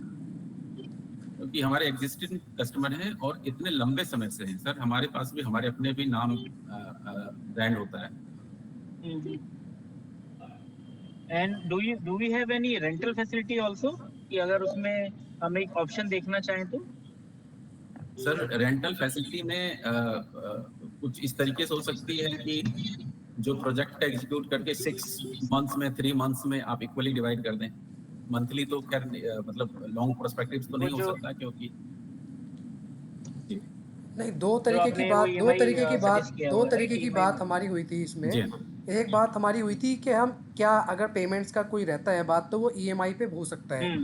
[SPEAKER 2] क्योंकि हमारे एग्जिस्टिंग कस्टमर हैं और इतने लंबे समय से हैं। सर हमारे पास भी हमारे अपने भी नाम ब्रांड होता है।
[SPEAKER 7] And do we have any rental facility also, कि अगर उसमें हम एक ऑप्शन देखना चाहें तो?
[SPEAKER 2] सर रेंटल फैसिलिटी में कुछ इस तरीके से हो सकती है कि जो प्रोजेक्ट एग्जीक्यूट करके 6 मंथ्स में 3 मंथ्स में आप इक्वली डिवाइड कर दें। मंथली तो खैर मतलब लॉन्ग पर्सपेक्टिव तो नहीं हो सकता, क्योंकि
[SPEAKER 1] नहीं, दो तरीके की बात हमारी हुई थी इसमें।
[SPEAKER 2] जी हाँ।
[SPEAKER 1] एक बात हमारी हुई थी कि हम क्या, अगर पेमेंट्स का कोई रहता है बात, तो वो ईएमआई पे हो सकता है।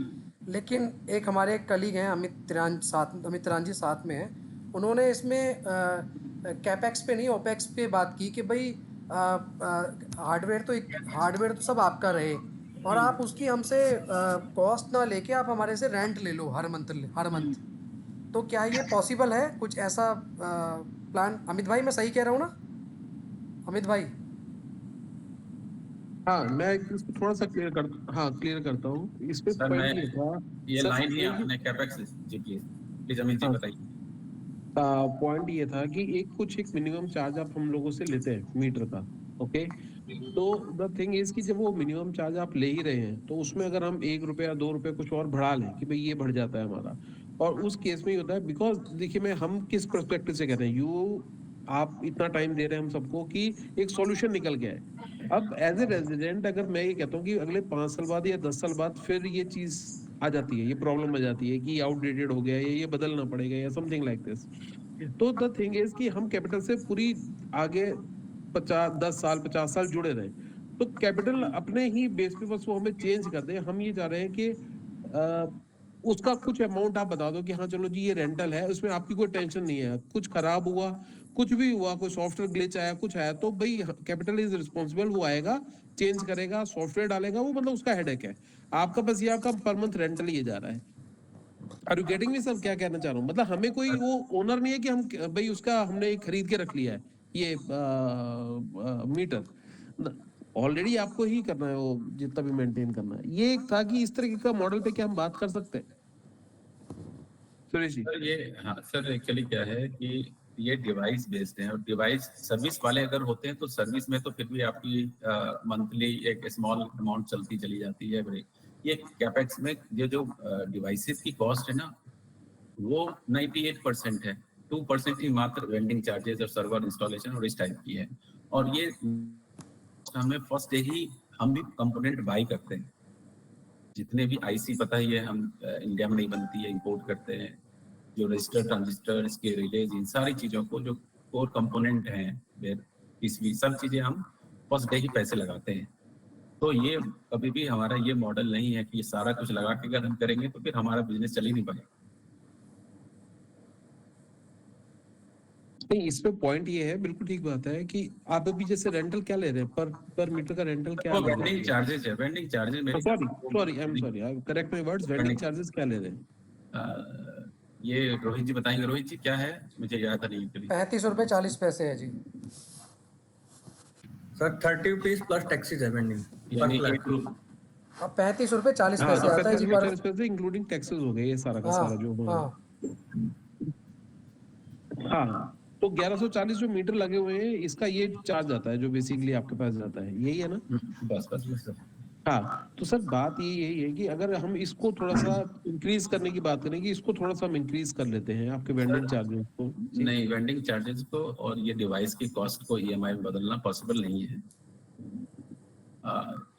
[SPEAKER 1] लेकिन एक हमारे कलीग हैं अमित तिरान जी साथ में हैं, उन्होंने इसमें कैपेक्स पे नहीं ओपेक्स पे बात की कि भाई हार्डवेयर तो सब आपका रहे, और आप उसकी हमसे कॉस्ट ना लेके आप हमारे से रेंट ले लो हर मंथ। तो क्या ये पॉसिबल है कुछ ऐसा प्लान? अमित भाई मैं सही कह रहा हूँ ना? अमित भाई
[SPEAKER 8] हाँ, मैं इसको थोड़ा सा क्लियर करता हूँ। इस पे
[SPEAKER 2] सर
[SPEAKER 8] पॉइंट
[SPEAKER 2] मैं
[SPEAKER 8] ये था,
[SPEAKER 2] ये
[SPEAKER 8] सर,
[SPEAKER 2] लाइन ही आपने capex ji please Amit ji
[SPEAKER 8] हाँ,
[SPEAKER 2] बताइए।
[SPEAKER 8] पॉइंट ये था कि एक मिनिमम चार्ज आप हम लोगों से लेते हैं मीटर का। ओके, तो द थिंग इज कि जब वो मिनिमम चार्ज आप ले ही रहे हैं, तो उसमें अगर हम 1 रुपया 2 रुपये कुछ और बढ़ा लें कि भाई ये बढ़ जाता है हमारा, और उस केस में ये होता है, बिकॉज देखिए मैं हम किस पर्सपेक्टिव से कह रहे हैं, आप इतना टाइम दे रहे हैं हम सबको कि एक सॉल्यूशन निकल गया है। अब एज ए रेजिडेंट अगर मैं ये कहता हूँ कि अगले 5 साल बाद या 10 साल बाद फिर ये चीज आ जाती है, ये प्रॉब्लम आ जाती है कि आउटडेटेड हो गया है, ये बदलना पड़ेगा या समथिंग लाइक दिस, तो द थिंग इज कि हम कैपिटल से पूरी आगे 10 साल 50 साल जुड़े रहे, तो कैपिटल अपने ही बेस पे बस वो हमें चेंज कर दे। हम ये चाह रहे हैं कि उसका कुछ अमाउंट आप बता दो कि हाँ चलो जी ये रेंटल है, उसमें आपकी कोई टेंशन नहीं है, कुछ खराब हुआ, कुछ भी हुआ, कोई सॉफ्टवेयर ग्लिच आया, कुछ आया, तो भाई कैपिटल इज रिस्पॉन्सिबल, वो आएगा, चेंज करेगा, सॉफ्टवेयर डालेगा, वो मतलब उसका हेडेक है। आपका बस ये आपका पर मंथ रेंटल ये जा रहा है। Are you getting me sir? क्या कहना चाह रहा हूँ, मतलब हमें कोई वो ओनर नहीं है कि हम भाई उसका हमने खरीद के रख लिया है ये मीटर, ऑलरेडी आपको ही करना है वो जितना भी मेंटेन करना है। ये एक था कि इस तरीके का मॉडल पे क्या हम बात कर सकते हैं सुरेश जी?
[SPEAKER 2] सर ये हाँ सर एक्चुअली क्या है कि ये डिवाइस बेस्ड है, और डिवाइस सर्विस वाले अगर होते हैं तो सर्विस में तो फिर भी आपकी मंथली एक स्मॉल अमाउंट चलती चली जाती है। ये कैपेक्स में ये जो डिवाइसेस की कॉस्ट है ना, वो 98% है। 2% ही मात्र वेंडिंग चार्जेस और सर्वर इंस्टॉलेशन और इस टाइप की है। और ये हमें फर्स्ट डे ही हम भी कंपोनेंट बाई करते हैं, जितने भी आईसी पता ही है हम इंडिया में नहीं बनती है, इंपोर्ट करते हैं। जो रजिस्टर ट्रांजिस्टर इसके रिलेज इन सारी चीज़ों को जो कोर कंपोनेंट हैं, इसमें सब चीज़ें हम फर्स्ट डे ही पैसे लगाते हैं। तो ये कभी भी हमारा ये मॉडल नहीं है कि ये सारा कुछ लगा के अगर हम करेंगे तो फिर हमारा बिजनेस चल ही नहीं पाएगा।
[SPEAKER 8] नहीं, इस पे पॉइंट ये है, बिल्कुल ठीक बात है कि आप अभी जैसे रेंटल क्या ले रहे हैं, पर मीटर का रेंटल क्या
[SPEAKER 2] वो
[SPEAKER 8] ले रहे
[SPEAKER 2] वेंडिंग
[SPEAKER 8] हैं?
[SPEAKER 2] चार्जेस है, वेंडिंग चार्जेस मेरे
[SPEAKER 8] sorry, correct my words, vending charges क्या ले रहे हैं?
[SPEAKER 2] ये रोहित जी बताएंगे। रोहित जी क्या है, मुझे याद नहीं।
[SPEAKER 1] 35.40 है जी
[SPEAKER 3] सर 30 रुपीज प्लस टैक्सेस है वेंडिंग पर फ्लैट।
[SPEAKER 1] अब 35.40
[SPEAKER 8] हाँ,
[SPEAKER 1] आता है जी पर,
[SPEAKER 8] इंक्लूडिंग टैक्सेस हो गए ये सारा का सारा जो
[SPEAKER 1] हाँ
[SPEAKER 8] हाँ, तो 1140 जो मीटर लगे हुए हैं इसका ये चार्ज आता है जो बेसिकली आपके पास जाता है, यही है ना?
[SPEAKER 2] बस
[SPEAKER 8] हाँ, तो सर बात यही है कि अगर हम इसको थोड़ा सा इंक्रीज करने की बात करें कि इसको थोड़ा सा हम इंक्रीज कर लेते हैं आपके वेंडिंग चार्जेस को।
[SPEAKER 2] नहीं, वेंडिंग चार्जेस को और ये डिवाइस की कॉस्ट को ईएमआई में बदलना पॉसिबल नहीं है।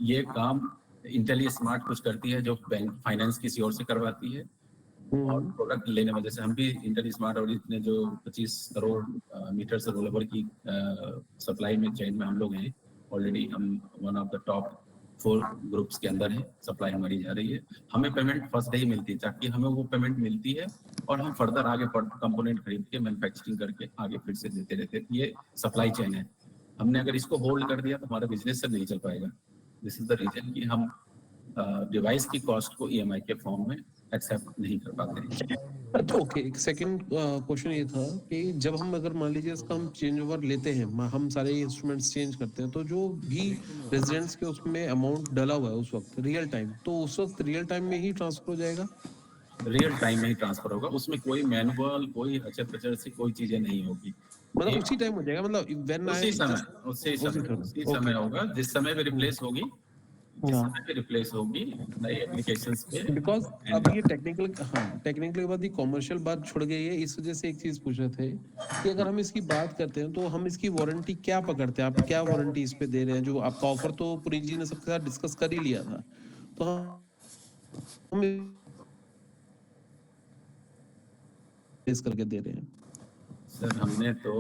[SPEAKER 2] ये काम इंटेल स्मार्ट कुछ करती है जो बैंक फाइनेंस किसी और से करवाती है, और प्रोडक्ट लेने में जैसे हम भी इंटेल स्मार्ट और इतने जो 25 करोड़ मीटर से रोलेवर की सप्लाई में चेन में हम लोग हैं ऑलरेडी। हम one of the top 4 groups के अंदर है। सप्लाई हमारी जा रही है, हमें पेमेंट फर्स्ट डे ही मिलती है, ताकि हमें वो पेमेंट मिलती है और हम फर्दर आगे कंपोनेंट खरीद के मैन्युफैक्चरिंग करके आगे फिर से देते रहते। ये सप्लाई चेन है। हमने अगर इसको होल्ड कर दिया तो हमारा बिजनेस से नहीं चल पाएगा। दिस इज द रीजन कि हम डिवाइस की कॉस्ट को ईएमआई के फॉर्म में एक्सेप्ट नहीं कर पाते हैं।
[SPEAKER 8] अच्छा, ओके, एक सेकंड क्वेश्चन ये था कि जब हम अगर मान लीजिए इसका हम चेंज ओवर लेते हैं, हम सारे इंस्ट्रूमेंट्स चेंज करते हैं, तो जो भी रेजिडेंट्स के उसमें अमाउंट डला हुआ है उस वक्त रियल टाइम, तो उस वक्त रियल टाइम में ही ट्रांसफर हो जाएगा?
[SPEAKER 2] रियल टाइम में ही ट्रांसफर होगा, उसमें कोई मैनुअल कोई अचर पचर से कोई चीजें नहीं होगी।
[SPEAKER 8] मतलब उसी टाइम हो जाएगा, मतलब व्हेन
[SPEAKER 2] उसी समय होगा जिस समय भी रिप्लेस होगी जिस
[SPEAKER 8] हाँ
[SPEAKER 2] समय पे रिप्लेस होगी नए एप्लीकेशंस पे।
[SPEAKER 8] बिकॉज अब
[SPEAKER 2] and
[SPEAKER 8] ये टेक्निकल, हाँ टेक्निकल के बाद ये कॉमर्शियल बात छुड़ गई है, इस वजह से एक चीज पूछ रहे थे कि अगर हम इसकी बात करते हैं तो हम इसकी वारंटी क्या पकड़ते हैं, आप क्या वारंटी इस पे दे रहे हैं? जो आपका ऑफर तो पुनीत जी ने सबके साथ डिस्कस कर ही लिया था, तो हम इस करके दे रहे हैं।
[SPEAKER 2] सर हमने तो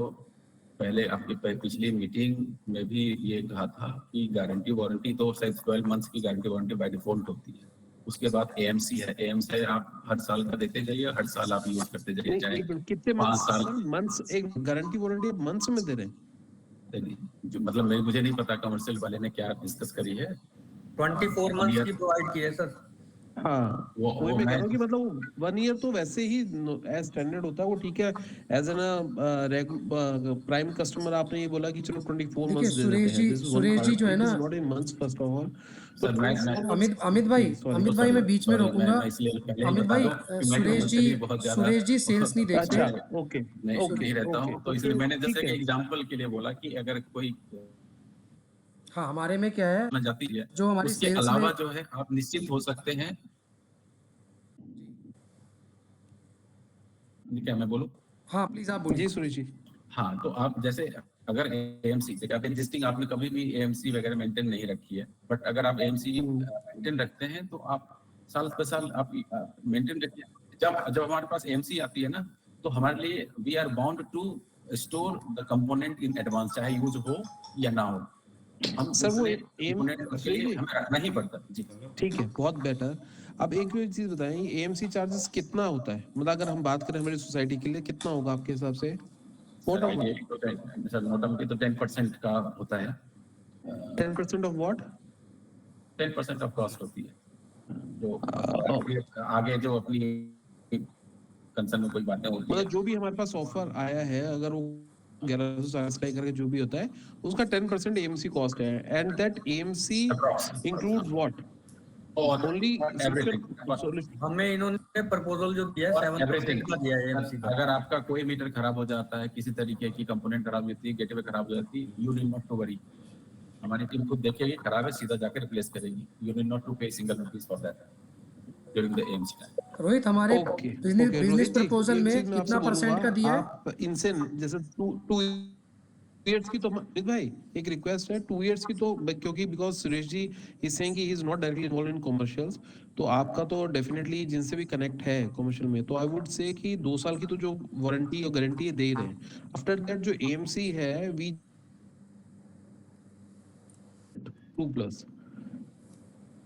[SPEAKER 2] पहले आपकी पिछली मीटिंग में भी ये कहा था कि गारंटी वारंटी तो शायद 12 मंथ्स की गारंटी वारंटी बाय डिफॉल्ट होती है। उसके बाद एएमसी है, एएमसी आप हर साल का देते जाइए, हर साल आप यूज करते जाइए,
[SPEAKER 8] नहीं,
[SPEAKER 2] चाहे
[SPEAKER 8] एक मिनट, कितने
[SPEAKER 2] 5 साल
[SPEAKER 8] मंथ्स एक गारंटी वारंटी मंथ्स में दे रहे हैं?
[SPEAKER 2] जो मतलब मुझे नहीं पता कमर्शियल वाले ने क्या डिस्कस करी है।
[SPEAKER 3] 24 मंथ्स की प्रोवाइड की है सर।
[SPEAKER 8] हाँ वही मैं कह रहा हूँ कि मतलब 1 ईयर तो वैसे ही एज स्टैंडर्ड होता है, वो ठीक है। एज एन प्राइम कस्टमर आपने ये बोला कि चलो 24
[SPEAKER 1] देखिए
[SPEAKER 8] मंथ्स दे देते हैं, this is one
[SPEAKER 1] Suresh ji
[SPEAKER 8] part,
[SPEAKER 1] जो है
[SPEAKER 8] इट
[SPEAKER 1] ना,
[SPEAKER 8] is not in months first of all. तो
[SPEAKER 2] सर
[SPEAKER 1] अमित भाई मैं बीच में रोकूंगा।
[SPEAKER 2] मैं इसलिए पहले ही
[SPEAKER 1] अमित
[SPEAKER 2] बता
[SPEAKER 1] भाई
[SPEAKER 2] दूं कि मैं कमर्शियली बहुत ज्यादा
[SPEAKER 1] सुरेश जी सेल्स नहीं देखते।
[SPEAKER 8] अच्छा ओके
[SPEAKER 2] नहीं रहता
[SPEAKER 8] ओके
[SPEAKER 2] हूँ, तो इसलिए मैंने
[SPEAKER 8] ठीक
[SPEAKER 2] जैसे कि
[SPEAKER 8] है।
[SPEAKER 2] एग्जांपल के लिए बोला कि अगर कोई
[SPEAKER 1] हाँ हमारे में क्या है,
[SPEAKER 2] ना जाती है,
[SPEAKER 1] जो हमारी
[SPEAKER 2] उसके
[SPEAKER 1] सेल्स
[SPEAKER 2] अलावा
[SPEAKER 1] में,
[SPEAKER 2] जो है आप निश्चित हो सकते हैं। क्या मैं बोलूं?
[SPEAKER 1] हाँ प्लीज आप
[SPEAKER 8] जी
[SPEAKER 1] बोलिए।
[SPEAKER 8] सुरेश जी।
[SPEAKER 2] हाँ, तो आप जैसे अगर एएमसी जैसे आप एग्जिस्टिंग आपने कभी भी एएमसी वगैरह मेंटेन नहीं रखी है, बट अगर आप एएमसी मेंटेन रखते हैं तो आप साल पे साल आप मेंटेन रखिए। जब जब हमारे पास एएमसी आती है ना, तो हमारे लिए we are bound to store the component in advance, चाहे यूज हो या ना हो, हम
[SPEAKER 8] सर वो
[SPEAKER 2] दूसरे
[SPEAKER 8] एम
[SPEAKER 2] कंपोनेंट के लिए हमें रखना ही पड़ता है। जी
[SPEAKER 8] ठीक है, बहुत बेटर। अब एक चीज बताएं, एएमसी चार्जेस कितना होता है? मतलब अगर हम बात करें हमारी सोसाइटी के लिए कितना होगा आपके हिसाब से?
[SPEAKER 2] सर मोटामोटी तो 10% का होता है।
[SPEAKER 8] 10% ऑफ व्हाट?
[SPEAKER 2] 10% ऑफ कॉस्ट होती है, जो आगे जो अपनी कंसर्न में कोई बातें होती है।
[SPEAKER 8] मतलब जो भी हमारे पास ऑफर आया है, अगर वो 1140 का करके जो भी होता है, उसका 10% एएमसी कॉस्ट है, and that AMC includes what?
[SPEAKER 2] और
[SPEAKER 8] ओनली
[SPEAKER 2] एवरीथिंग,
[SPEAKER 3] हमें इन्होंने प्रपोजल जो किया है 7% का दिया है एमसी का।
[SPEAKER 2] अगर आपका कोई मीटर खराब हो जाता है, किसी तरीके की कंपोनेंट खराब होती है, गेटवे खराब हो जाती है, you need not to worry. हमारी टीम खुद देखेगी खराब है, सीधा जाकर रिप्लेस करेगी। You need not to pay single rupees for that during the AMC time.
[SPEAKER 1] Rohit हमारे
[SPEAKER 8] okay
[SPEAKER 1] business
[SPEAKER 8] Rohit ji,
[SPEAKER 1] proposal
[SPEAKER 8] एक
[SPEAKER 1] में
[SPEAKER 8] चीज मैं आपसे
[SPEAKER 1] कितना
[SPEAKER 8] बोलूंगा,
[SPEAKER 1] % का दिया है?
[SPEAKER 8] आप इनसे जैसे टू इयर्स की तो रोहित भाई एक रिक्वेस्ट है, 2 इयर्स की तो, क्योंकि because Suresh ji is saying कि he is not directly involve in commercials, तो आपका तो डेफिनेटली जिनसे भी कनेक्ट है कमर्शियल में, तो आई वुड से कि 2 साल की तो जो वारंटी और गारंटी दे रहे हैं, आफ्टर दैट जो एएमसी है वी 2+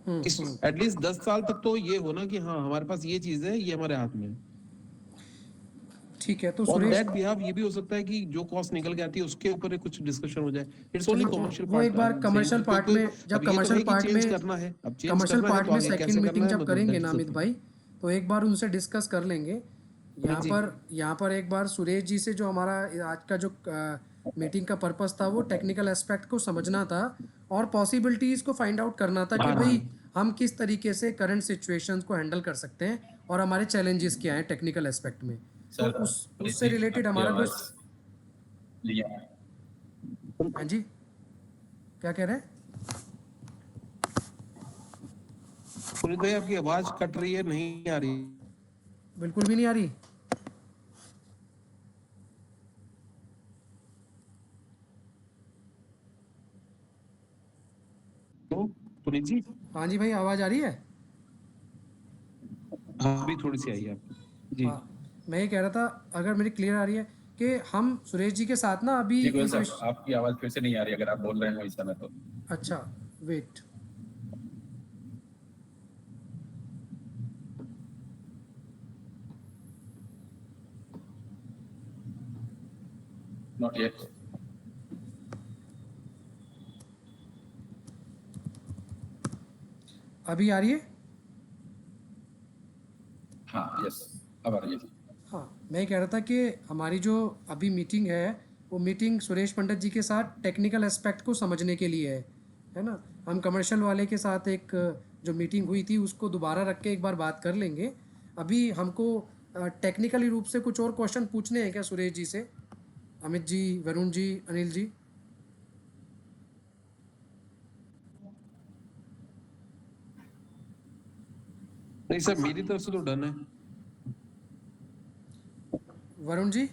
[SPEAKER 8] एटलीस्ट 10 साल तक तो ये होना कि हाँ हमारे पास ये चीज है, ये हमारे हाथ में है।
[SPEAKER 1] ठीक है तो
[SPEAKER 8] ऑन
[SPEAKER 1] सुरेश,
[SPEAKER 8] दैट बिहाफ ये भी हो सकता है कि जो कॉस्ट निकल के आती है उसके ऊपर कुछ डिस्कशन हो जाए। इट्स ओनली कमर्शियल
[SPEAKER 1] वो
[SPEAKER 8] पार्ट।
[SPEAKER 1] एक बार कमर्शियल पार्ट में, जब
[SPEAKER 8] अब ये तो है कि चेंज करना है, अब चेंज करना है तो आगे
[SPEAKER 1] सेकंड
[SPEAKER 8] कैसे
[SPEAKER 1] मीटिंग
[SPEAKER 8] करना है,
[SPEAKER 1] जब
[SPEAKER 8] मतलब
[SPEAKER 1] करेंगे
[SPEAKER 8] दैट
[SPEAKER 1] ना
[SPEAKER 8] इज
[SPEAKER 1] अमित भाई, तो एक बार उनसे डिस्कस कर लेंगे।
[SPEAKER 8] जी।
[SPEAKER 1] यहाँ पर एक बार सुरेश जी से, जो हमारा आज का जो मीटिंग का पर्पस था वो टेक्निकल एस्पेक्ट को समझना था और पॉसिबिलिटीज़ को फाइंड आउट करना था कि
[SPEAKER 8] हाँ
[SPEAKER 1] भाई
[SPEAKER 8] जी।
[SPEAKER 1] हम किस तरीके से करंट सिचुएशंस को हैंडल कर सकते हैं और हमारे चैलेंजेस क्या हैं टेक्निकल एस्पेक्ट में। तो
[SPEAKER 2] सर
[SPEAKER 1] उससे रिलेटेड हमारा कुछ, हाँ जी क्या कह रहे हैं?
[SPEAKER 8] पुनीत भाई आपकी आवाज कट रही है, नहीं आ रही।
[SPEAKER 1] बिल्कुल भी नहीं आ रही।
[SPEAKER 8] तो पुनीत जी,
[SPEAKER 1] हाँ जी भाई आवाज़ आ रही है।
[SPEAKER 8] हाँ भी थोड़ी सी आई है आपकी जी।
[SPEAKER 1] हाँ मैं ये कह रहा था, अगर मेरी क्लियर आ रही है, कि हम सुरेश जी के साथ ना अभी
[SPEAKER 2] जी गोयल
[SPEAKER 1] एक
[SPEAKER 2] साहब, आपकी आवाज फिर से नहीं आ रही, अगर आप बोल रहे हो इस समय तो।
[SPEAKER 1] अच्छा वेट,
[SPEAKER 2] नॉट येट।
[SPEAKER 1] अभी आ रही है?
[SPEAKER 2] हाँ यस, अब आ रही है।
[SPEAKER 1] हाँ मैं ये कह रहा था कि हमारी जो अभी मीटिंग है, वो मीटिंग सुरेश पंडित जी के साथ टेक्निकल एस्पेक्ट को समझने के लिए है ना। हम कमर्शियल वाले के साथ एक जो मीटिंग हुई थी उसको दोबारा रख के एक बार बात कर लेंगे। अभी हमको टेक्निकली रूप से कुछ और क्वेश्चन पूछने हैं क्या सुरेश जी से? अमित जी, वरुण जी, अनिल जी।
[SPEAKER 8] नहीं सर, मेरी तरफ से तो डन है।
[SPEAKER 1] वरुण जी,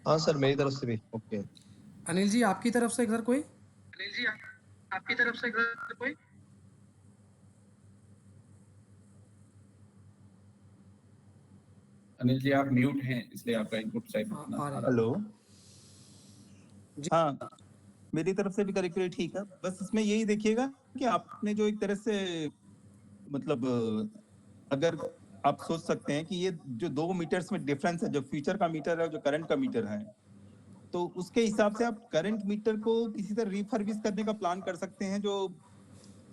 [SPEAKER 6] हाँ सर, मेरी तरफ से भी ओके।
[SPEAKER 1] अनिल जी आपकी तरफ से इधर कोई?
[SPEAKER 2] अनिल जी आप म्यूट हैं, इसलिए आपका इनपुट शायद
[SPEAKER 1] आ
[SPEAKER 2] ना आ
[SPEAKER 1] रहे हैं।
[SPEAKER 2] रहा
[SPEAKER 5] हेलो।
[SPEAKER 1] जी।
[SPEAKER 5] हाँ, मेरी तरफ से भी करेक्टली ठीक है। बस इसमें यही देखिएगा कि आपने जो एक तरह से मतलब अगर आप सोच सकते हैं कि ये जो 2 मीटर्स में डिफरेंस है, जो फ्यूचर का मीटर है और जो करंट का मीटर है, तो उसके हिसाब से आप करंट मीटर को किसी तरह रिफर्बिश करने का प्लान कर सकते हैं, जो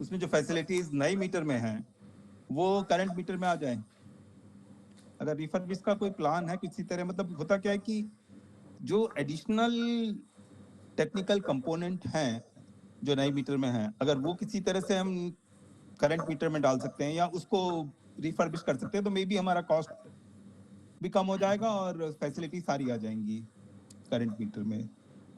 [SPEAKER 5] उसमें जो फैसिलिटीज नए मीटर में हैं वो करंट मीटर में आ जाए। अगर रिफर्बिश का कोई प्लान है किसी तरह, मतलब होता क्या है कि जो एडिशनल टेक्निकल कंपोनेंट हैं जो नए मीटर में हैं, अगर वो किसी तरह से हम करंट मीटर में डाल सकते हैं या उसको रिफर्बिश कर सकते हैं, तो मे बी हमारा कॉस्ट भी कम हो जाएगा और फैसिलिटी सारी आ जाएंगी करंट मीटर में।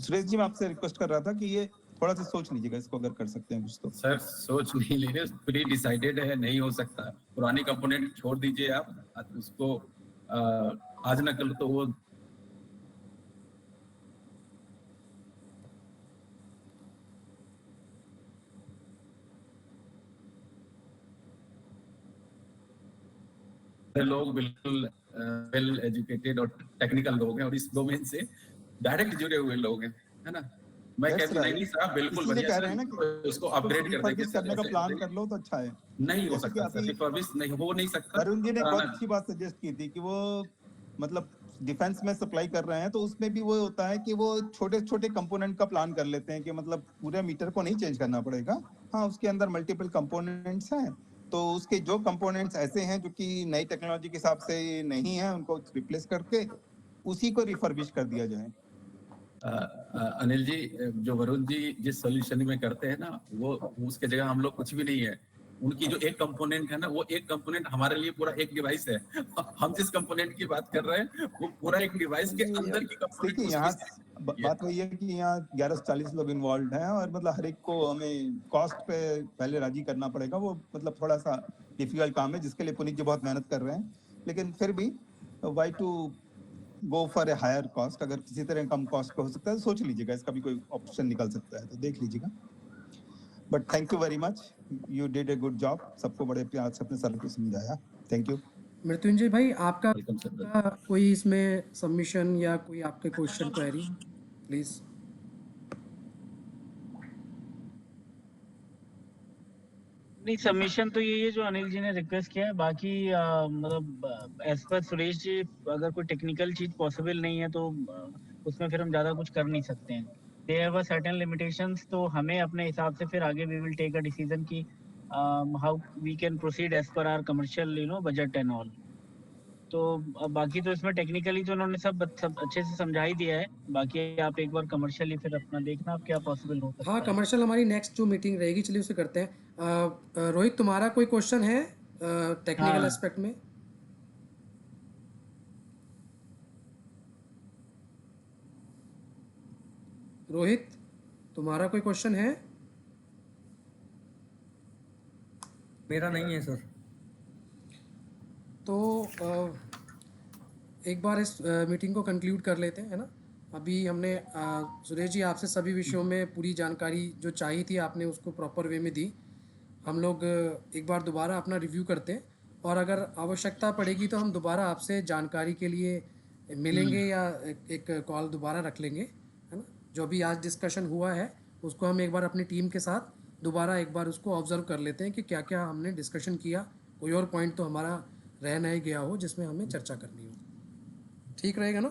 [SPEAKER 5] सुरेश जी, मैं आपसे रिक्वेस्ट कर रहा था कि ये थोड़ा सा सोच लीजिएगा इसको, अगर कर सकते हैं कुछ तो।
[SPEAKER 2] सर सोच नहीं ले रहे, प्री डिसाइडेड है, नहीं हो सकता। पुरानी कंपोनेंट छोड़ दीजिए आप उसको, आज ना कल तो वो लोग बिल्कुल वेल एजुकेटेड और टेक्निकल लोग हैं और इस डोमेन से डायरेक्ट जुड़े हुए लोग हैं, है ना। मैं
[SPEAKER 5] That's
[SPEAKER 2] कहती
[SPEAKER 5] right.
[SPEAKER 2] नहीं साहब, बिल्कुल
[SPEAKER 5] इसीलिए
[SPEAKER 2] बढ़िया
[SPEAKER 5] कह
[SPEAKER 2] सर,
[SPEAKER 5] रहे हैं ना कि
[SPEAKER 2] इसको अपग्रेड कर देंगे
[SPEAKER 5] रिफर्बिश करने का प्लान कर लो तो अच्छा है।
[SPEAKER 2] नहीं हो
[SPEAKER 5] जैसे कि
[SPEAKER 2] सकता सर,
[SPEAKER 5] अभी
[SPEAKER 2] रिफर्बिश नहीं हो नहीं सकता।
[SPEAKER 5] वरुण जी ने बहुत
[SPEAKER 2] पुराना-
[SPEAKER 5] अच्छी बात सजेस्ट की थी कि वो मतलब डिफेंस में सप्लाई कर रहे हैं, तो उसमें भी वो होता है कि वो छोटे छोटे कंपोनेंट का प्लान कर लेते हैं कि मतलब पूरे मीटर को नहीं चेंज करना पड़ेगा। हाँ, उसके अंदर मल्टीपल कंपोनेंट्स हैं, तो उसके जो कंपोनेंट्स ऐसे हैं जो कि नई टेक्नोलॉजी के हिसाब से नहीं है, उनको रिप्लेस करके उसी को रिफर्बिश कर दिया जाए।
[SPEAKER 2] अनिल जी, जो वरुण जी जिस सॉल्यूशन में करते हैं ना, वो उसके जगह हम लोग कुछ भी नहीं है। उनकी जो एक कंपोनेंट है ना, वो एक कंपोनेंट हमारे लिए पूरा एक डिवाइस है। हम जिस कंपोनेंट की बात कर रहे हैं वो पूरा एक डिवाइस के अंदर की
[SPEAKER 5] देखिए, यहाँ बात वही है कि यहाँ 11 से 40 लोग इन्वॉल्व हैं और मतलब हर एक को हमें कॉस्ट पे पहले राजी करना पड़ेगा। वो मतलब थोड़ा सा डिफिकल्ट काम है जिसके लिए पुनीत जी बहुत मेहनत कर रहे हैं, लेकिन फिर भी why to go for a higher cost. अगर किसी तरह कम कॉस्ट पे हो सकता है तो सोच लीजिएगा, इसका भी कोई ऑप्शन निकल सकता है, तो देख लीजिएगा। But thank you very much, you did a good job. सबको बड़े प्यार से अपने सर को समझाया। Thank you.
[SPEAKER 1] मृत्युंजय भाई, आपका
[SPEAKER 2] वेलकम सर।
[SPEAKER 1] कोई इसमें सबमिशन या कोई आपके क्वेश्चन क्वेरी प्लीज?
[SPEAKER 7] नहीं, सबमिशन तो यही है जो अनिल जी ने रिक्वेस्ट किया है। बाकी मतलब एज पर सुरेश जी, अगर कोई टेक्निकल चीज पॉसिबल नहीं है तो उसमें फिर हम ज्यादा कुछ कर नहीं सकते हैं। They have a certain limitations, तो हमें अपने हिसाब से फिर आगे we will take a decision की how we can proceed as per our commercial budget and all. तो अब बाकी तो इसमें टेक्निकली तो उन्होंने सब अच्छे से समझा ही दिया है। बाकी आप एक बार कमर्शियली फिर अपना देखना आप क्या पॉसिबल हो सकता
[SPEAKER 1] हाँ,
[SPEAKER 7] है।
[SPEAKER 1] कमर्शियल हमारी नेक्स्ट जो मीटिंग रहेगी, चलिए उसे करते हैं। रोहित, तुम्हारा कोई क्वेश्चन है टेक्निकल
[SPEAKER 7] हाँ।
[SPEAKER 1] एस्पेक्ट में? रोहित, तुम्हारा कोई क्वेश्चन है?
[SPEAKER 3] मेरा नहीं है सर।
[SPEAKER 1] तो एक बार इस मीटिंग को कंक्लूड कर लेते हैं, है ना। अभी हमने सुरेश जी आपसे सभी विषयों में पूरी जानकारी जो चाहिए थी आपने उसको प्रॉपर वे में दी। हम लोग एक बार दोबारा अपना रिव्यू करते हैं और अगर आवश्यकता पड़ेगी तो हम दोबारा आपसे जानकारी के लिए मिलेंगे या एक कॉल दोबारा रख लेंगे, है ना। जो भी आज डिस्कशन हुआ है उसको हम एक बार अपनी टीम के साथ दोबारा एक बार उसको ऑब्जर्व कर लेते हैं कि क्या क्या हमने डिस्कशन किया। कोई और पॉइंट तो हमारा रह नहीं गया हो जिसमें हमें चर्चा करनी हो। ठीक रहेगा ना?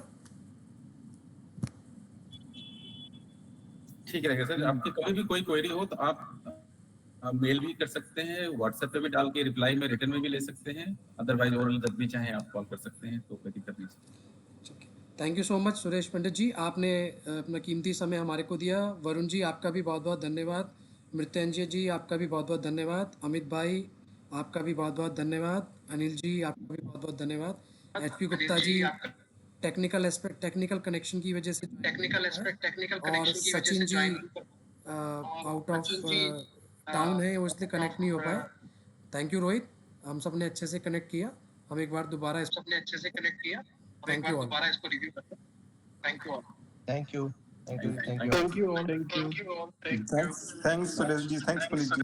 [SPEAKER 2] ठीक रहेगा सर। आपकी कभी भी कोई क्वेरी हो तो आप मेल भी कर सकते हैं, व्हाट्सएप पे भी डाल के रिप्लाई में रिटर्न में भी ले सकते हैं। अदरवाइज ओरल जब भी चाहें आप कॉल कर सकते हैं, तो कोई दिक्कत नहीं।
[SPEAKER 1] ठीक है, thank you so much Suresh Pandit ji, आपने अपना कीमती समय हमारे को दिया। वरुण जी, आपका भी बहुत बहुत धन्यवाद। मृत्युंजय जी, आपका भी बहुत बहुत धन्यवाद। अमित भाई, आपका भी बहुत बहुत धन्यवाद। अनिल जी, आपका भी बहुत बहुत धन्यवाद। H P Gupta ji, technical aspect, technical connection की वजह से और Sachin ji out of town है, वो इसलिए कनेक्ट नहीं हो पाए। थैंक यू रोहित, हम सब ने अच्छे से कनेक्ट किया। हम एक बार दोबारा इस
[SPEAKER 4] सबने अच्छे से कनेक्ट किया, हम एक
[SPEAKER 1] Thank
[SPEAKER 4] बार
[SPEAKER 1] you all.
[SPEAKER 4] दोबारा इसको रिव्यू करते हैं। Thank you all,
[SPEAKER 6] thank you, thank you, thank you.
[SPEAKER 8] Thank you all, thank you.
[SPEAKER 4] Thank you all, thank you.
[SPEAKER 5] Thanks Suresh ji, thanks Puneet ji.